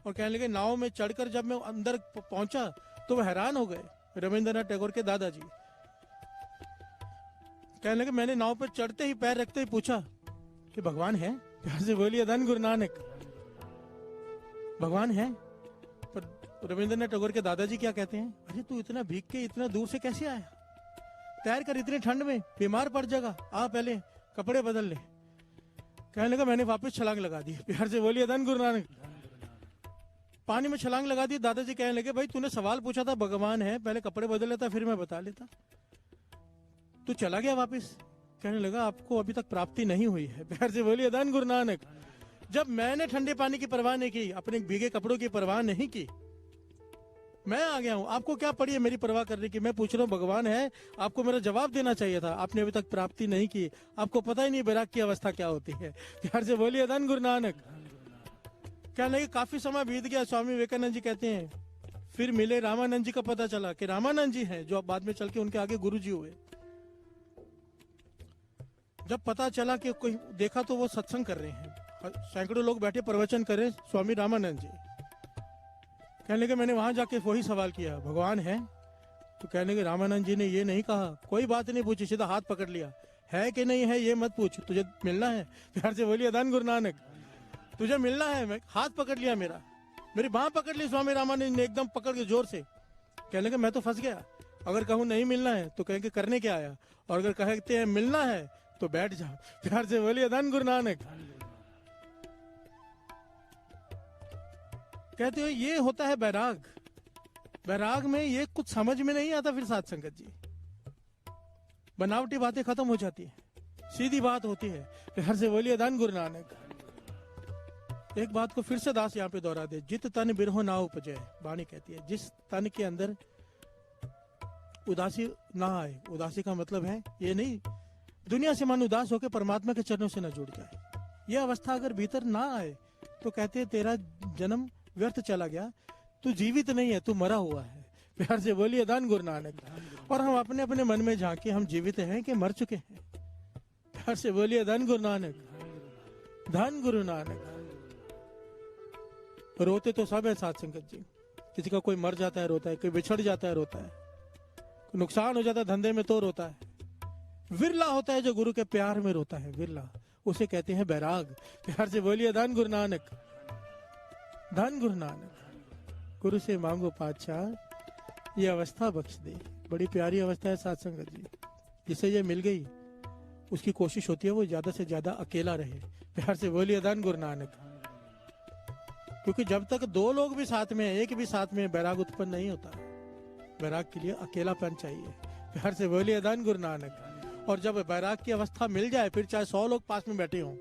C: और कहने लगे नाव में चढ़कर जब मैं अंदर पहुंचा तो वह हैरान हो गए, रविंद्रनाथ टैगोर के दादाजी। कहने लगे मैंने नाव पर चढ़ते ही पैर रखते ही पूछा कि भगवान है? प्यार से बोलिए धन गुरु नानक। भगवान है? पर रविंद्रनाथ टैगोर के दादाजी क्या कहते हैं, अरे तू इतना भीग के इतना दूर से कैसे आया, तैर कर इतनी ठंड में, बीमार पड़ जाएगा, आ पहले कपड़े बदल ले। कहने लगा मैंने वापस छलांग लगा दी। प्यार से बोलिए धन गुरु नानक। पानी में छलांग लगा दी। दादाजी कहने लगे भाई तूने सवाल पूछा था भगवान है, पहले कपड़े बदल लेता फिर मैं बता लेता, तू चला गया वापस। कहने लगा आपको अभी तक प्राप्ति नहीं हुई है। प्यार से बोलिए धन गुरु नानक। जब मैंने ठंडे पानी की परवाह नहीं की, अपने भीगे कपड़ों की परवाह नहीं की, मैं आ गया हूं, आपको क्या पड़ी है मेरी परवाह करने की? मैं पूछ रहा हूँ भगवान है, आपको मेरा जवाब देना चाहिए था, आपने अभी तक प्राप्ति नहीं की, आपको पता ही नहीं वैराग की अवस्था क्या होती है। प्यार से बोलिए धन गुरु नानक। क्या नहीं, काफी समय बीत गया। स्वामी विवेकानंद जी कहते हैं फिर मिले रामानंद जी का पता चला कि रामानंद जी हैं जो अब बाद में चल के उनके आगे गुरु जी हुए। जब पता चला कि कोई देखा तो वो सत्संग कर रहे हैं, सैकड़ों लोग बैठे प्रवचन कर रहे, स्वामी रामानंद जी। कहने लगे मैंने वहां जाके वही सवाल किया भगवान है? तो कहने लगे रामानंद जी ने ये नहीं कहा, कोई बात नहीं पूछी, सीधा हाथ पकड़ लिया, है कि नहीं है ये मत पूछ, तुझे मिलना है। प्यार से बोलिए धन गुरु नानक। तुझे मिलना है। मैं हाथ पकड़ लिया, मेरी बाह पकड़ ली स्वामी रामानंद ने एकदम पकड़ के जोर से। कहने लगे मैं तो फंस गया, अगर कहूँ नहीं मिलना है तो कहेंगे करने क्या आया, और अगर कहते हैं मिलना है तो बैठ जाओ। प्यार से बोलिए धन गुरु नानक। कहते हो ये होता है वैराग। वैराग में ये कुछ समझ में नहीं आता, फिर साथ संगत जी बनावटी बातें खत्म हो जाती है, सीधी बात होती है। प्यार से बोलिए धन गुरु नानक। एक बात को फिर से दास यहाँ पे दोहरा दे, जित तन बिरहो ना उपजे, वाणी कहती है जिस तन के अंदर उदासी ना आए। उदासी का मतलब है ये नहीं दुनिया से मन उदास होकर परमात्मा के चरणों से न जुड़ जाए, यह अवस्था अगर भीतर ना आए तो कहते हैं तेरा जन्म व्यर्थ चला गया, तू जीवित नहीं है, तू मरा हुआ है। प्यार से बोलिए धन गुरु नानक। और हम अपने अपने मन में झांके हम जीवित हैं कि मर चुके हैं। प्यार से बोलिए धन गुरु नानक। धन गुरु नानक। रोते तो सब है साथ संगत जी, किसी का कोई मर जाता है रोता है, कोई बिछड़ जाता है रोता है, कोई नुकसान हो जाता है धंधे में तो रोता है। विरला होता है जो गुरु के प्यार में रोता है, विरला, उसे कहते हैं बैराग। प्यार से बोलिए धन गुरु नानक। धन गुरु नानक। गुरु से मांगो पातशाह ये अवस्था बख्श दे। बड़ी प्यारी अवस्था है साथ संगत जी, जिसे ये मिल गई उसकी कोशिश होती है वो ज्यादा से ज्यादा अकेला रहे। प्यार से बोलिए धन गुरु नानक। क्योंकि जब तक दो लोग भी साथ में, एक भी साथ में, बैराग उत्पन्न नहीं होता। बैराग के लिए अकेलापन चाहिए। प्यार से बोलिए धन गुरु नानक। और जब बैराग की अवस्था मिल जाए फिर चाहे 100 लोग पास में बैठे हों,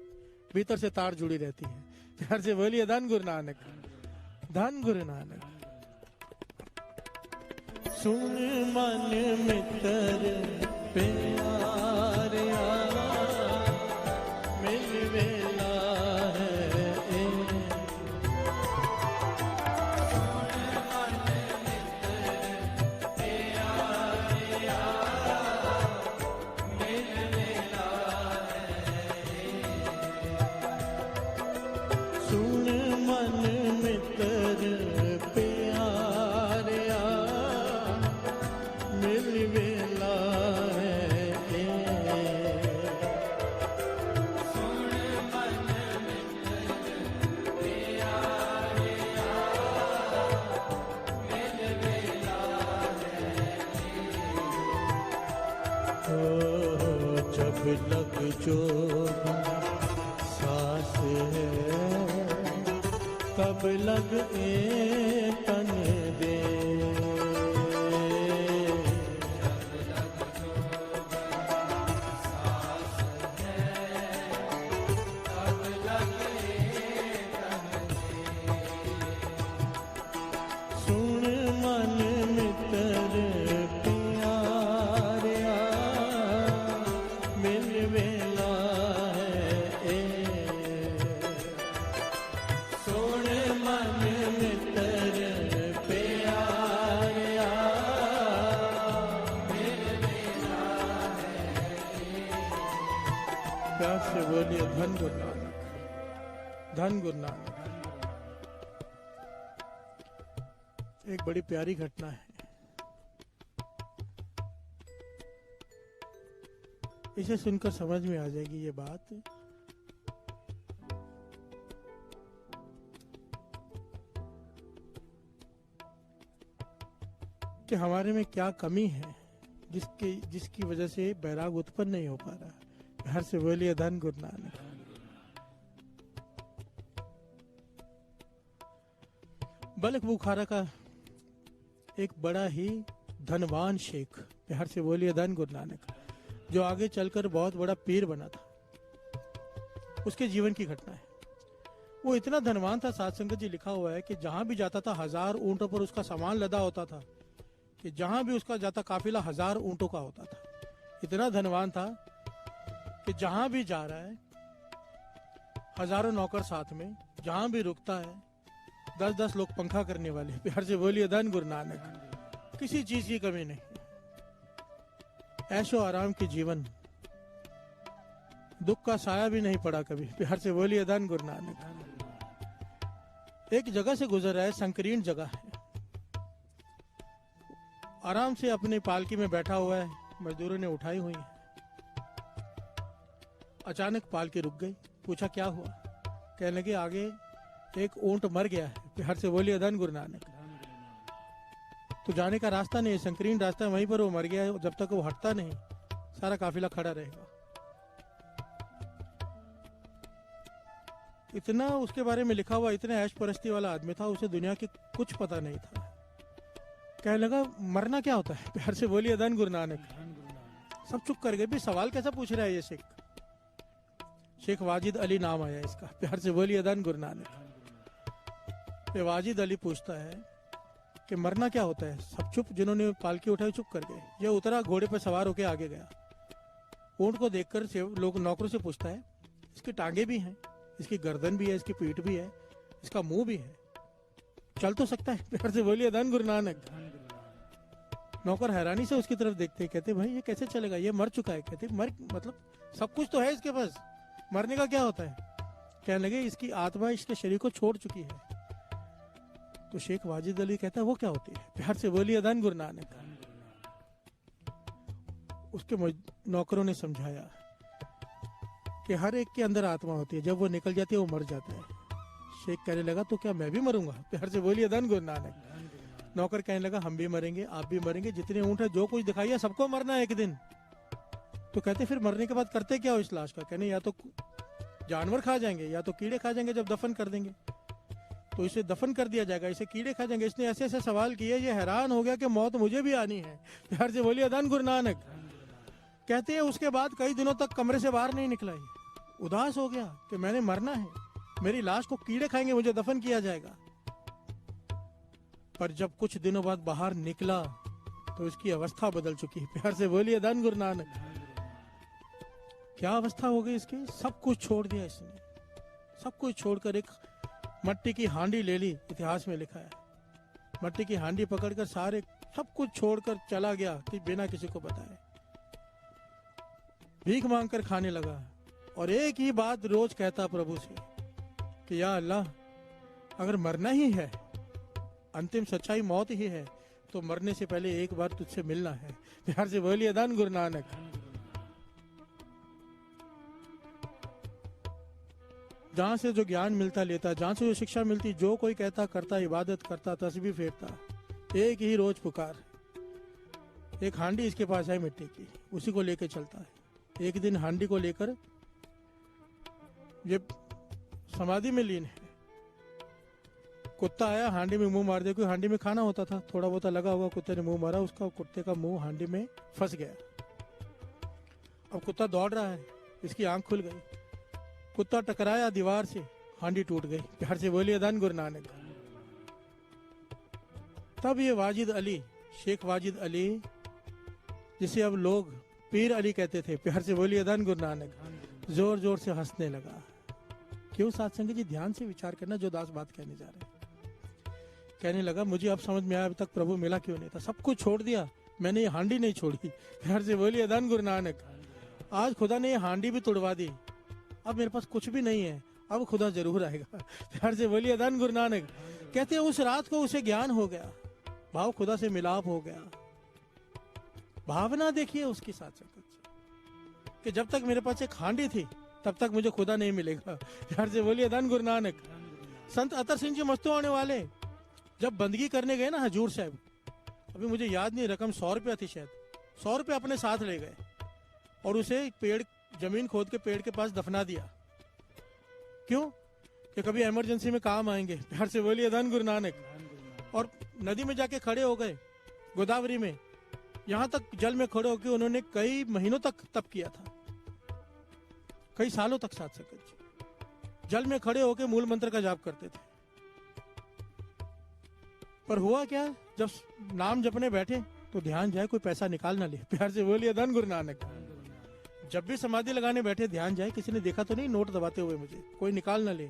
C: भीतर से तार जुड़ी रहती है। प्यार से बोलिए धन गुरु नानक, धन गुरु नानक।
B: सुन मन मित्र प्यारिया, मिल वेला है ए। सुन मन मित्र प्यारिया, मिल वेला है ए। जब लग जो सांस है, तब लग ए तन दे। सुन मन मित्र प्यारिया, मिल वेला है ए। सुन मन मित्र प्यारिया, मिल वेला है ए।
C: प्यार से बोलिए धन गुरु नानक, धन गुरु नानक। एक बड़ी प्यारी घटना है, इसे सुनकर समझ में आ जाएगी ये बात। कि हमारे में क्या कमी है जिसकी वजह से बैराग उत्पन्न नहीं हो पा रहा। घर से बोलिए धन गुरु नानक। बल्क बुखारा का एक बड़ा ही धनवान शेख, बिहार से बोलिए धन गुरु नानक, जो आगे चलकर बहुत बड़ा पीर बना था, उसके जीवन की घटना है। वो इतना धनवान था, साध संगत जी लिखा हुआ है कि जहां भी जाता था 1000 ऊंटों पर उसका सामान लदा होता था, कि जहां भी उसका जाता काफिला 1000 ऊंटों का होता था। इतना धनवान था कि जहां भी जा रहा है हजारों नौकर साथ में, जहां भी रुकता है 10-10 लोग पंखा करने वाले। प्यार से बोलिए धन गुरु नानक। किसी चीज की कमी नहीं, ऐशो आराम की जीवन, दुख का साया भी नहीं पड़ा कभी। प्यार से बोलिए धन गुरु नानक। एक जगह से गुजर रहा है, संकीर्ण जगह है, आराम से अपनी पालकी में बैठा हुआ है, मजदूरों ने उठाई हुई है। अचानक पालकी रुक गई, पूछा क्या हुआ? कहने लगे आगे एक ऊंट मर गया है। प्यार से बोलिए धन गुरु नानक। तो जाने का रास्ता नहीं है, संकीर्ण रास्ता है, वहीं पर वो मर गया है। जब तक वो हटता नहीं सारा काफिला खड़ा रहेगा। इतना उसके बारे में लिखा हुआ, इतना ऐश परस्ती वाला आदमी था, उसे दुनिया की कुछ पता नहीं था। कहने लगा मरना क्या होता है? प्यार से बोलिए धन गुरु नानक। सब चुप कर गए, भी सवाल कैसा पूछ रहा है ये शेख? शेख वाजिद अली नाम आया इसका। प्यार से बोलिए धन गुरु नानक। वाजिद अली पूछता है कि मरना क्या होता है? सब चुप, जिन्होंने पालकी उठाई चुप कर गए। ये उतरा, घोड़े पर सवार होकर आगे गया। ऊंट को देखकर लोग नौकरों से पूछता है इसकी टांगे भी हैं, इसकी गर्दन भी है, इसकी पीठ भी है, इसका मुंह भी है, चल तो सकता है? प्यार से बोलिए धन गुरु नानक। नौकर हैरानी से उसकी तरफ देखते, कहते भाई ये कैसे चलेगा, ये मर चुका है। कहते मर मतलब सब कुछ तो है इसके पास, मरने का क्या होता है? कहने लगे इसकी आत्मा इसके शरीर को छोड़ चुकी है। तो शेख वाजिद अली कहता है वो क्या होती है? प्यार से बोलिए धन गुरु नानक। उसके नौकरों ने समझाया कि हर एक के अंदर आत्मा होती है, जब वो निकल जाती है वो मर जाता है। शेख कहने लगा तो क्या मैं भी मरूंगा? प्यार से बोलिए धन गुरु नानक। नौकर कहने लगा हम भी मरेंगे, आप भी मरेंगे, जितने ऊंट है जो कुछ दिखाई है सबको मरना है एक दिन। तो कहते फिर मरने के बाद करते क्या हो इस लाश का? कहने या तो जानवर खा जाएंगे या तो कीड़े खा जाएंगे जब दफन कर देंगे। तो इसे दफन कर दिया जाएगा, इसे कीड़े खा जाएंगे। इसने ऐसे ऐसे सवाल किए, ये हैरान हो गया कि मौत मुझे भी आनी है। प्यार से बोलिए धन गुरु नानक। कहते हैं उसके बाद कई दिनों तक कमरे से बाहर नहीं निकला ये, उदास हो गया कि मैंने मरना है, मेरी लाश को कीड़े खाएंगे, मुझे दफन किया जाएगा। पर जब कुछ दिनों बाद बाहर निकला तो इसकी अवस्था बदल चुकी है। प्यार से बोलिए धन गुरु नानक। क्या अवस्था हो गई इसकी? सब कुछ छोड़ दिया इसने, सब कुछ छोड़कर एक मट्टी की हांडी ले ली। इतिहास में लिखा है मट्टी की हांडी पकड़कर सारे सब कुछ छोड़कर चला गया कि बिना किसी को बताए, भीख मांगकर खाने लगा। और एक ही बात रोज कहता प्रभु से कि या अल्लाह, अगर मरना ही है, अंतिम सच्चाई मौत ही है, तो मरने से पहले एक बार तुझसे मिलना है। प्यार से बोलिए धन गुरु नानक। जहां से जो ज्ञान मिलता लेता, जहां से जो शिक्षा मिलती, जो कोई कहता करता, इबादत करता, तस्बीह फेरता, एक ही रोज पुकार। एक हांडी इसके पास है मिट्टी की, उसी को लेकर चलता है। एक दिन हांडी को लेकर ये समाधि में लीन है। कुत्ता आया, हांडी में मुंह मार दिया, क्योंकि हांडी में खाना होता था, थोड़ा बहुत लगा हुआ, कुत्ते ने मुंह मारा, उसका कुत्ते का मुंह हांडी में फंस गया। अब कुत्ता दौड़ रहा है, इसकी आंख खुल गई, कुत्ता टकराया दीवार से, हांडी टूट गई। प्यार से बोलिए धन गुरु नानक। तब ये वाजिद अली, शेख वाजिद अली, जिसे अब लोग पीर अली कहते थे, प्यार से बोलिए धन गुरु नानक, जोर जोर से हंसने लगा। क्यों साथ संगत जी, ध्यान से विचार करना जो दास बात कहने जा रहे हैं। कहने लगा मुझे अब समझ में आया अभी तक प्रभु मिला क्यों नहीं था, सब कुछ छोड़ दिया, मैंने ये हांडी नहीं छोड़ी। प्यार से बोलिए धन गुरु नानक। आज खुदा ने ये हांडी भी तोड़वा दी, अब मेरे पास कुछ भी नहीं है, अब खुदा जरूर आएगा। प्यार से बोलिए धन गुरु नानक। कहते हैं उस रात को उसे ज्ञान हो गया, भाव खुदा से मिलाप हो गया। भावना देखिए उसकी साथ संगत कि जब तक मेरे पास एक हांडी थी तब तक मुझे खुदा नहीं मिलेगा। प्यार से बोलिए धन गुरु नानक। संत अतर सिंह जी मस्तू आने वाले जब बंदगी करने गए ना हजूर साहब, अभी मुझे याद नहीं, रकम 100 रुपया थी शायद, 100 रुपया अपने साथ ले गए और उसे पेड़, जमीन खोद के पेड़ के पास दफना दिया। क्यों? कि कभी इमरजेंसी में काम आएंगे। प्यार से बोलिए धन गुरु नानक। और नदी में जाके खड़े हो गए, गोदावरी में, यहां तक जल में खड़े होकर उन्होंने कई महीनों तक तप किया था, कई सालों तक साथ सकत जल में खड़े होकर मूल मंत्र का जाप करते थे। पर हुआ क्या, जब नाम जपने बैठे तो ध्यान जाए कोई पैसा निकाल ना ले। प्यार से बोलिए धन गुरु नानक। जब भी समाधि लगाने बैठे ध्यान जाए किसी ने देखा तो नहीं नोट दबाते हुए मुझे, कोई निकाल ना ले।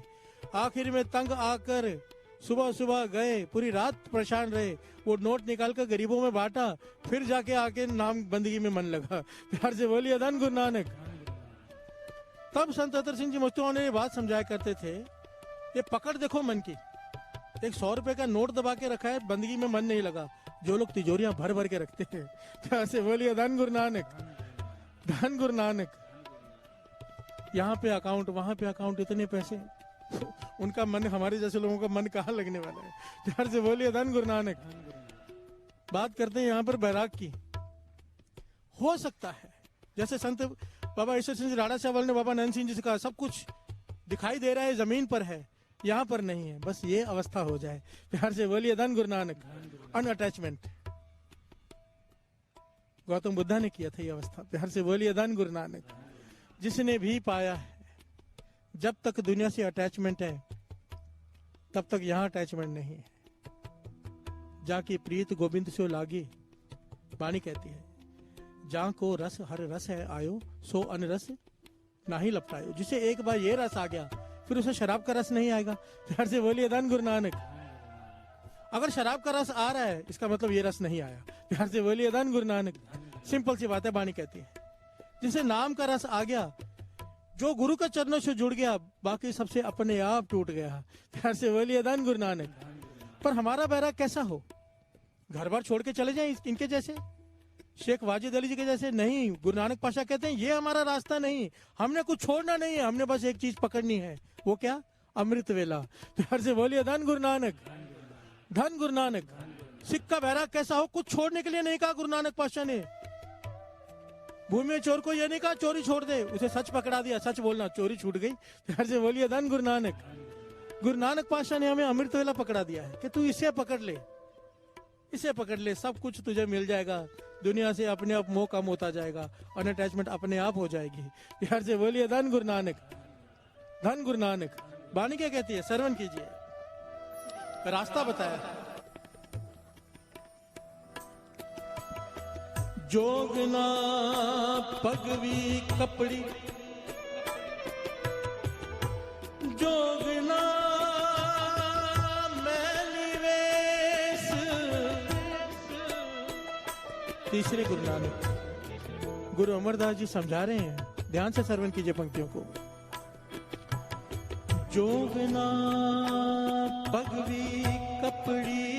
C: आखिर में तंग आकर सुबह सुबह गए, पूरी रात परेशान रहे, वो नोट निकाल कर गरीबों में बांटा, फिर जाके आके नाम बंदगी में मन लगा। प्यार से बोलिए धन गुरु नानक। तब संत अतर सिंह जी मस्तूआने ने बात समझाया करते थे, ये पकड़ देखो मन की, एक 100 रुपए का नोट दबा के रखा है, बंदगी में मन नहीं लगा। जो लोग तिजोरियां भर भर के रखते हैं, प्यार से बोलिए धन गुरु नानक, धन गुरु नानक। यहाँ पे अकाउंट, वहां पे अकाउंट, इतने पैसे, उनका मन, हमारे जैसे लोगों का मन कहाँ लगने वाला है। प्यार से बोलिए धन गुरु नानक। बात करते हैं यहाँ पर बैराग की। हो सकता है जैसे संत बाबा ईश्वर सिंह राणा साहब ने बाबा नंद सिंह जी से कहा, सब कुछ दिखाई दे रहा है, जमीन पर है, यहाँ पर नहीं है, बस ये अवस्था हो जाए। प्यार से बोलिए धन गुरु नानक। अनअटैचमेंट गौतम बुद्धा ने किया था ये अवस्था। प्यार से बोलिए धन गुरु नानक। जिसने भी पाया है, जब तक दुनिया से अटैचमेंट है तब तक यहाँ अटैचमेंट नहीं है। जाकी प्रीत गोविंद से लागी, वाणी कहती है, जहाँ को रस हर रस है आयो, सो अन रस ना ही लपटायो। जिसे एक बार ये रस आ गया फिर उसे शराब का रस नहीं आएगा। प्यार से बोलिए धन गुरु नानक। अगर शराब का रस आ रहा है इसका मतलब ये रस नहीं आया। प्यार से बोलिए धन गुरु नानक। सिंपल सी बात है, वाणी कहती है, जिसे नाम का रस आ गया, जो गुरु के चरणों से जुड़ गया, बाकी सबसे अपने आप टूट गया। प्यार से बोलिए धन गुरु नानक। पर हमारा बैराग कैसा हो? घर बार छोड़ के चले जाएं इनके जैसे, शेख वाजिद अली जी के जैसे? नहीं, गुरु नानक पाशा कहते हैं ये हमारा रास्ता नहीं, हमने कुछ छोड़ना नहीं है, हमने बस एक चीज पकड़नी है। वो क्या? अमृत वेला। प्यार से बोलिए धन गुरु नानक, धन गुरु नानक। सिख का बैराग कैसा हो? कुछ छोड़ने के लिए नहीं कहा गुरु नानक पाशा ने। भूमि में चोर को ये नहीं कहा चोरी छोड़ दे, उसे सच पकड़ा दिया, सच बोलना, चोरी छूट गई। प्यार से बोलिए धन गुरु नानक। गुरु नानक पाशा ने हमें अमृत वेला पकड़ा दिया है कि तू इसे पकड़ ले, इसे पकड़ ले, सब कुछ तुझे मिल जाएगा, दुनिया से अपने आप मोह कम होता जाएगा, अनअटैचमेंट अपने आप हो जाएगी। यार से बोलिए धन गुरु नानक, धन गुरु नानक। बानी क्या कहती है, श्रवण कीजिए, रास्ता बताया। जोगना पगवी कपड़ी, जोगना मैली वेश। तीसरे गुरु नानक, गुरु अमरदास जी समझा रहे हैं, ध्यान से श्रवण कीजिए पंक्तियों को। जोगना पगवी कपड़ी,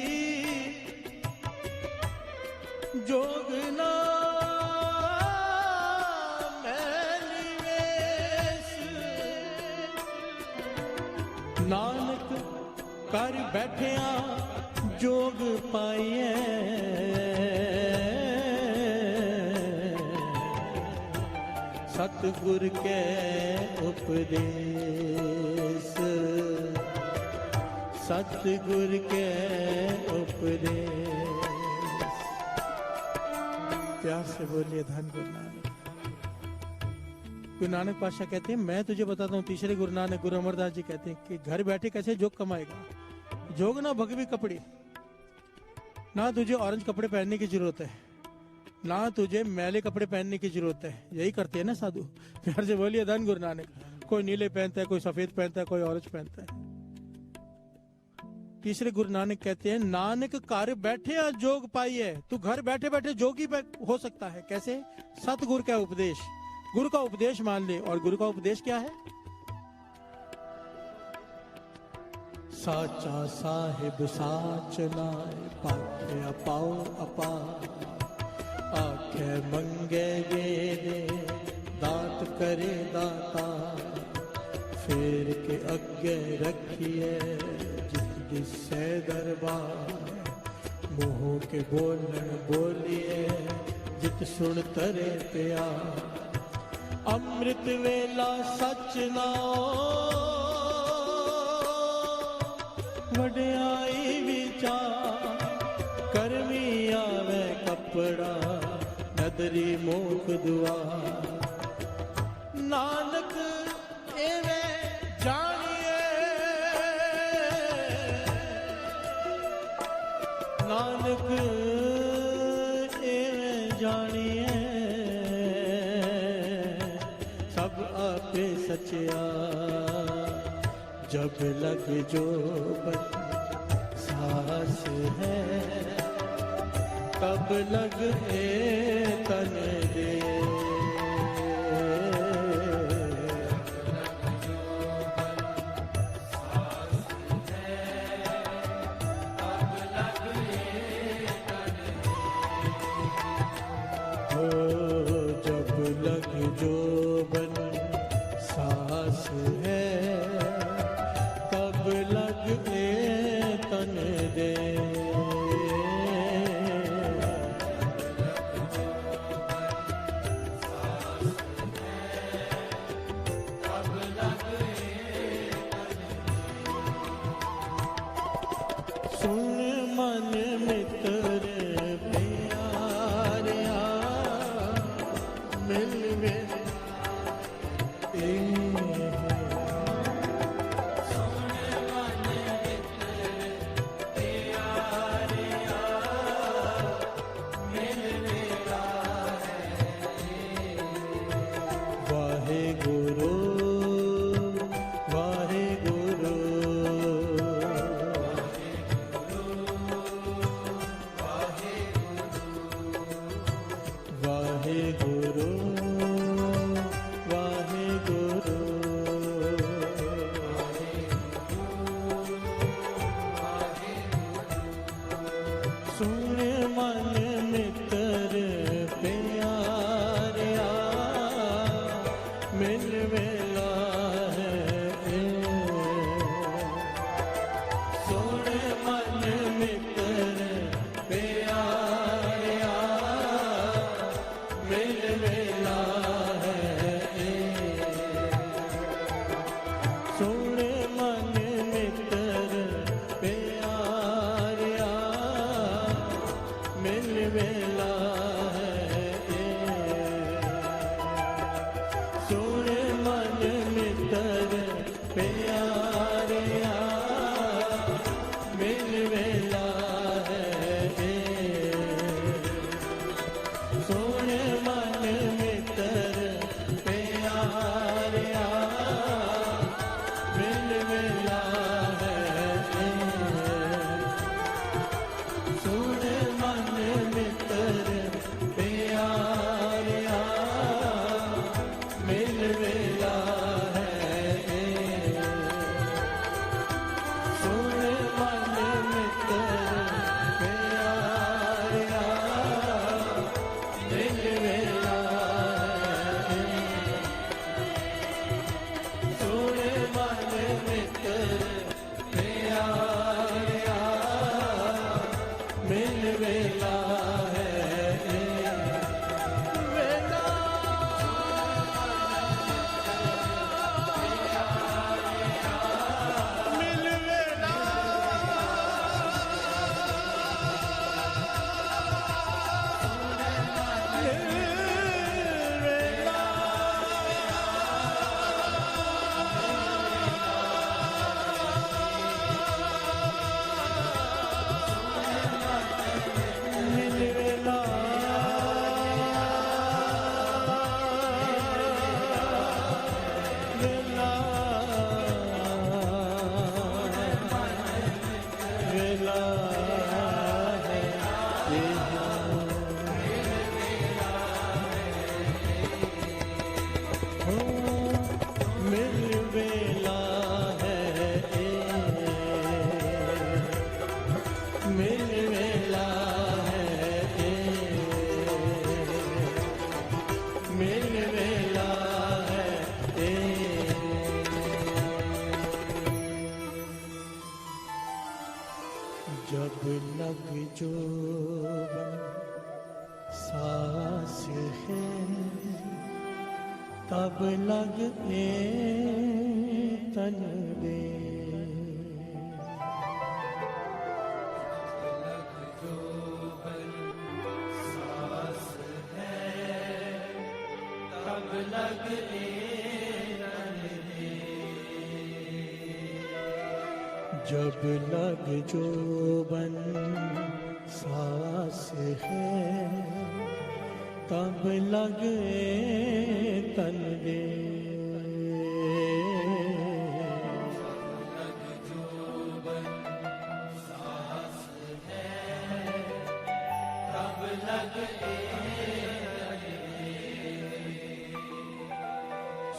C: जोगना मैली वेश। नानक कर बैठिया जोग पाइए, सतगुर के उपदेश, सतगुर के उपदेश। प्यार से बोलिए धन गुरु नानक। गुरु नानक पातशाह कहते हैं, मैं तुझे बताता हूँ, तीसरे गुरु नानक गुरु अमरदास जी कहते हैं कि घर बैठे कैसे जोग कमाएगा। जोग ना भगवी कपड़ी, ना तुझे ऑरेंज कपड़े पहनने की जरूरत है, ना तुझे मैले कपड़े पहनने की जरूरत है। यही करते हैं ना साधु। प्यार से बोलिए धन गुरु नानक। कोई नीले पहनता है, कोई सफेद पहनता है, कोई ऑरेंज पहनता है। तीसरे गुरु नानक कहते हैं, नानक घर बैठे जोग पाई है। तू घर बैठे बैठे जोगी हो सकता है। कैसे? सतगुर का उपदेश, गुरु का उपदेश मान ले। और गुरु का उपदेश क्या है? साचा साहिब साच नाय, पाखे अपाओ अपा, आखे मंगे दे, दात करे दाता, फेर के अगे रखिए जिससे दरबार, मुँह के बोलन बोलिए जित सुन तरे प्यार। अमृत वेला सच नाओ, वड्याई विचार, करमी आवे कपड़ा, नदरी मोख दुआ। नानक एवे जानिए, नानक एवे जानिए, सब आपे सचिया। जब लग जो सास है, तब लग तन दे। जब लग जो बन सास है, तब लग तन दे। सुन मन मित्र प्यारिया, मिल में तब लग ए तन दे। जब लग जोबन सांस है तब लगे तन दे।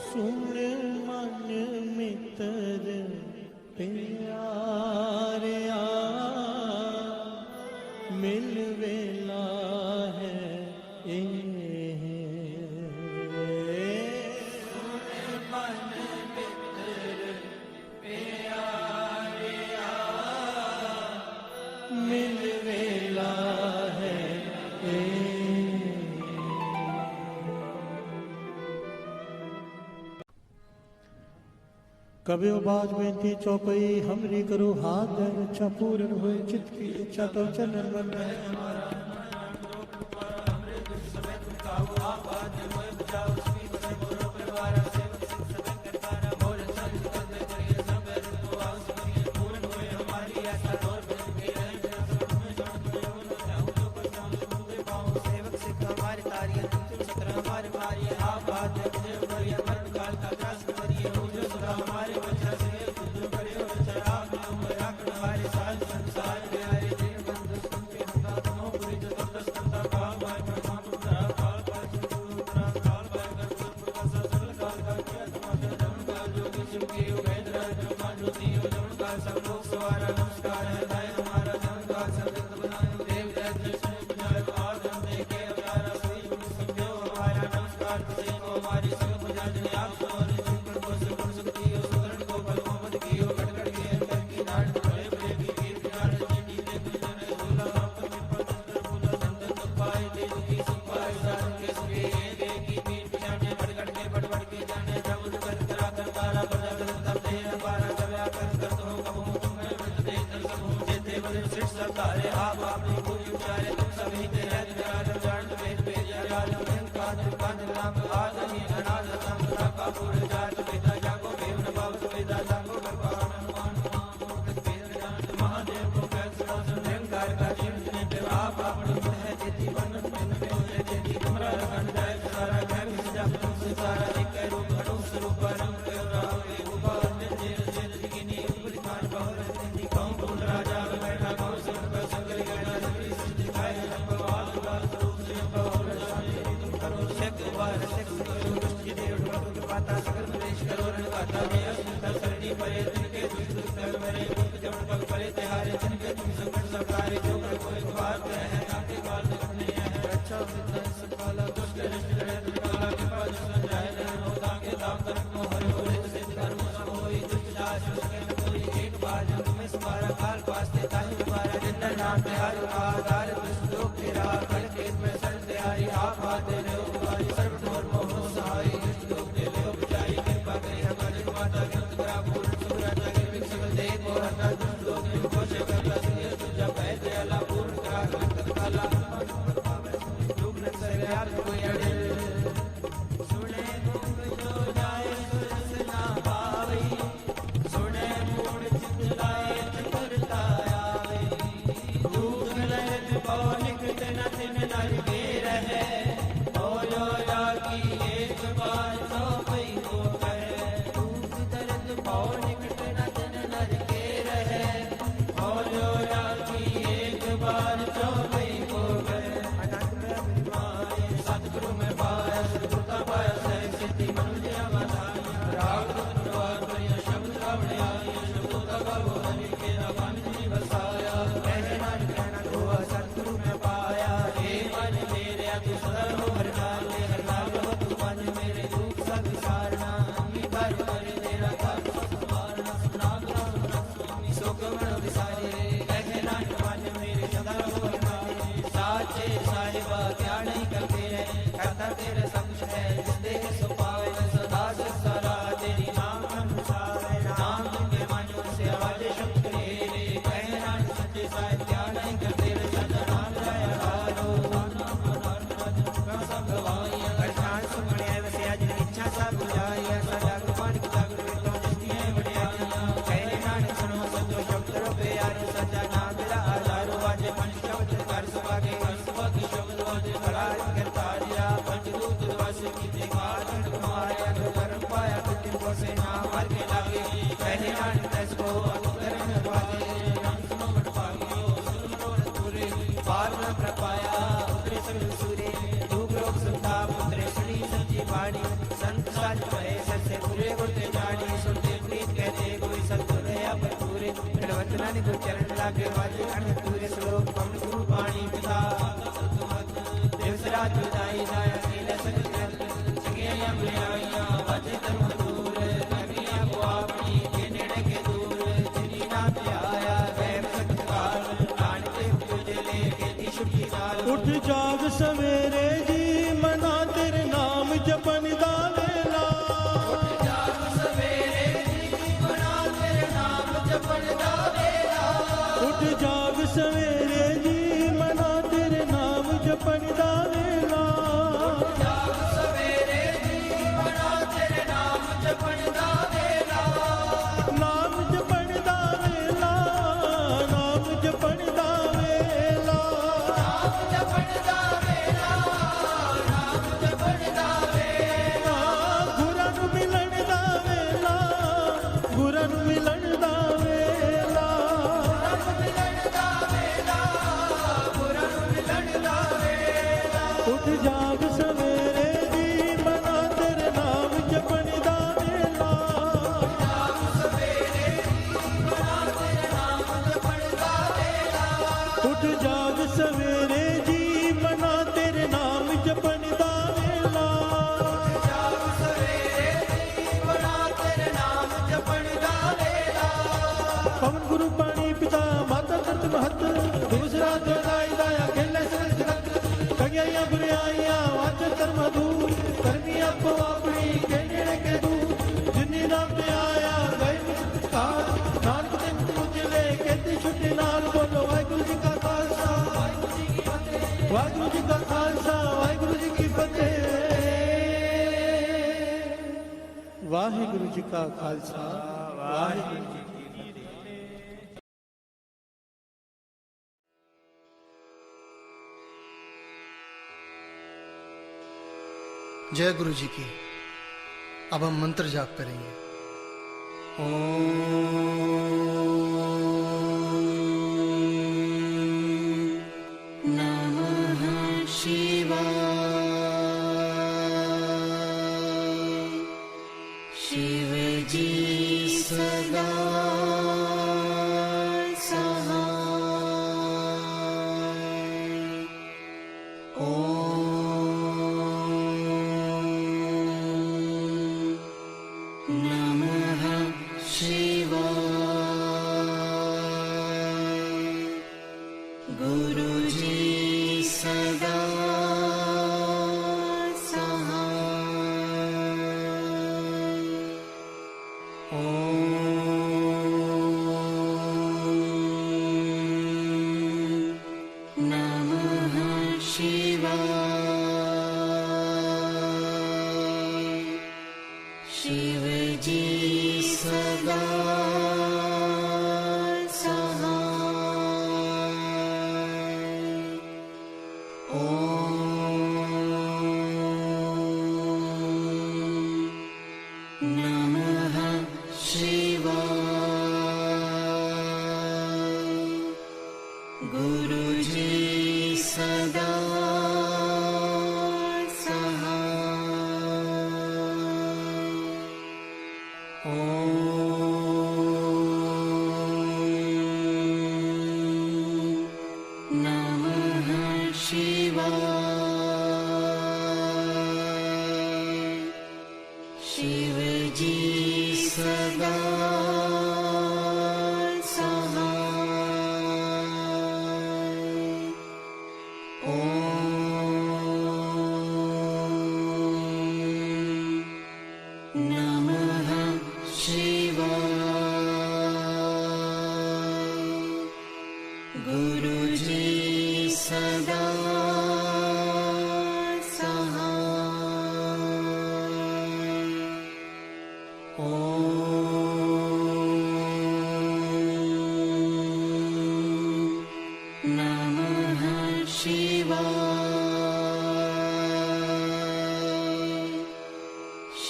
C: सुन मन मित्र प्यारिया मिल वेला है ए।
B: मन मित्र प्यारिया
C: मिल वेला है ए। कबियो बाज बेनती चौपई हमरी करो हाथ धर इच्छा पूर्ण हुए चित्त की इच्छा तो चरण बन
B: साहिबा क्या नहीं करते हैं, करता तेरे सब कुछ है जिस दे सो पावे।
D: चरण लागे वाजे अन पूरे श्लोक पवन गुरु पाणी पिता देवसराज जुदाई जाया शील सगत जगिया बुलाइया वाजे धर्म दूर नगरिया को अपनी के नेड़े के दूर जिनी नाम आया वैम सत्कार कांटे तुझे लेके दी शुद्धि साल
C: उठ जाग सवेरे जी मना तेरे नाम जपन दा वेला
D: उठ जाग सवेरे जी मना तेरे नाम जपन दा
C: उठ जाग सवेरे जी मना तेरे नाम जपन दा वेला
D: जाग सवेरे जी मना तेरे नाम जपन दा वेला
C: नाम जपन दा वेला नाम जपन दा वेला
D: नाम जपन दा वेला नाम जपन दा वेला
C: गुਰਾਂ ਨੂੰ ਮਿਲਣ ਦਾ ਵੇਲਾ ਗੁਰਾਂ ਨੂੰ ਮਿਲਣ ਦਾ ਵੇਲਾ ਉੱਠ ਜਾਗ ਸਵੇਰੇ ਜੀ ਮਨਾ ਤੇਰੇ ਨਾਮ ਜਪਣ ਦਾ ਵੇਲਾ
D: ਜਾਗ ਸਵੇਰੇ ਜੀ ਮਨਾ ਤੇਰੇ ਨਾਮ ਜਪਨ ਦਾ ਵੇਲਾ
C: ਉੱਠ ਜਾਗ ਸਵੇਰੇ ਜੀ ਮਨਾ ਤੇਰੇ ਨਾਮ ਜਪਣ ਦਾ ਵੇਲਾ
D: ਜਾਗ ਸਵੇਰੇ ਜੀ ਮਨਾ ਤੇਰੇ ਨਾਮ ਜਪਨ ਦਾ ਵੇਲਾ
C: ਪਵਨ ਗੁਰੂ ਪਾਣੀ ਪਿਤਾ ਮਾਤਾ ਧਰਤ ਮਹਤ ਦੂਸਰਾ ਜਦਾਈ ਦਾਇਆ ਖੇਲੇ ਸਗਤ ਜਗਤ ਕਗਿਆਈਆਂ ਬੁਰਾਈਆਂ ਵਾਚ ਧਰਮ ਦੂਰ ਕਰਮੀ ਆਪੋ ਆਪਣੀ ਕੇ ਨੇੜੇ ਕੇ ਦੂਰ ਜਿਨੀ ਨਾਮ ਤੇ ਆਇਆ ਗਏ ਮੁਸਤਕਾਰ ਨਾਨਕ ਤੇ ਤੁਝ ਲੈ ਕੇ ਤੇ ਛੁੱਟੇ ਨਾਲ ਬੋਲੋ ਵਾਹਿਗੁਰੂ ਜੀ ਕਾ ਖਾਲਸਾ ਵਾਹਿਗੁਰੂ ਜੀ ਕਾ ਖਾਲਸਾ ਵਾਹਿਗੁਰੂ ਜੀ ਕੀ ਫਤਿਹ ਵਾਹਿਗੁਰੂ ਜੀ ਕਾ ਖਾਲਸਾ ਵਾਹਿਗੁਰੂ ਜੀ
E: जय गुरु जी की। अब हम मंत्र जाप करेंगे। ओम नमः शिवाय। शिव जी सदा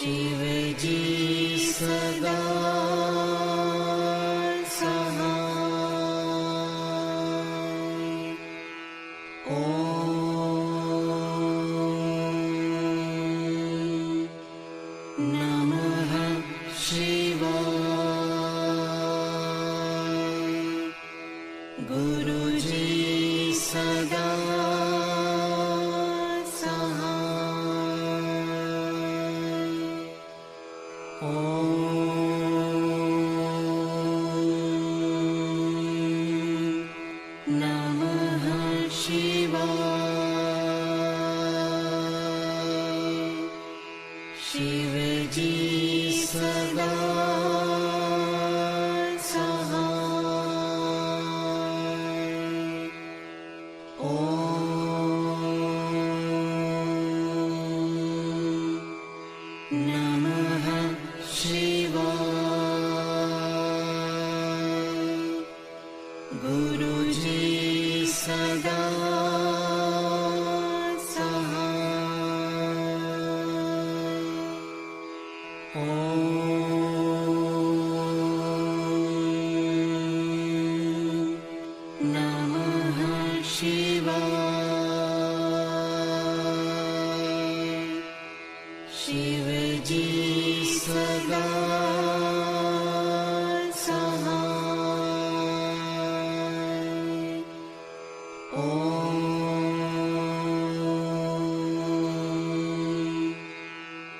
E: शिव जी सदा सहाय। ओम नमः शिवाय। गुरुजी सदा सहाय। ओम नमः शिवाय। शिव जी सदा सहाय। ओम नमः शिवाय। गुरुजी सदा सहाय। ओम नमः शिवाय। शिव जी सदा सहाय। ओम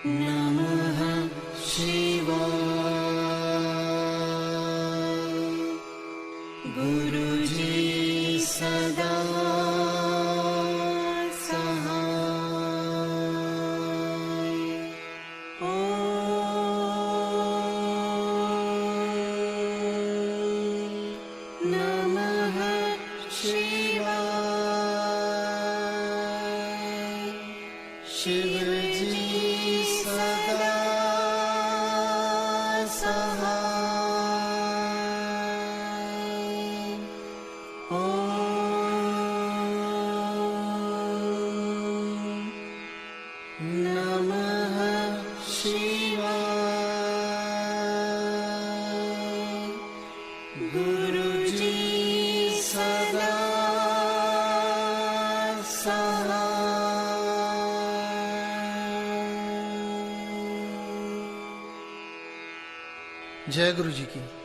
E: नमः शिवाय। गुरुजी सदा सहाय। ओम नमः शिवाय। शिव जी सदा सहाय। ओम नमः शिवाय। गुरुजी सदा सहाय। जय गुरु जी की।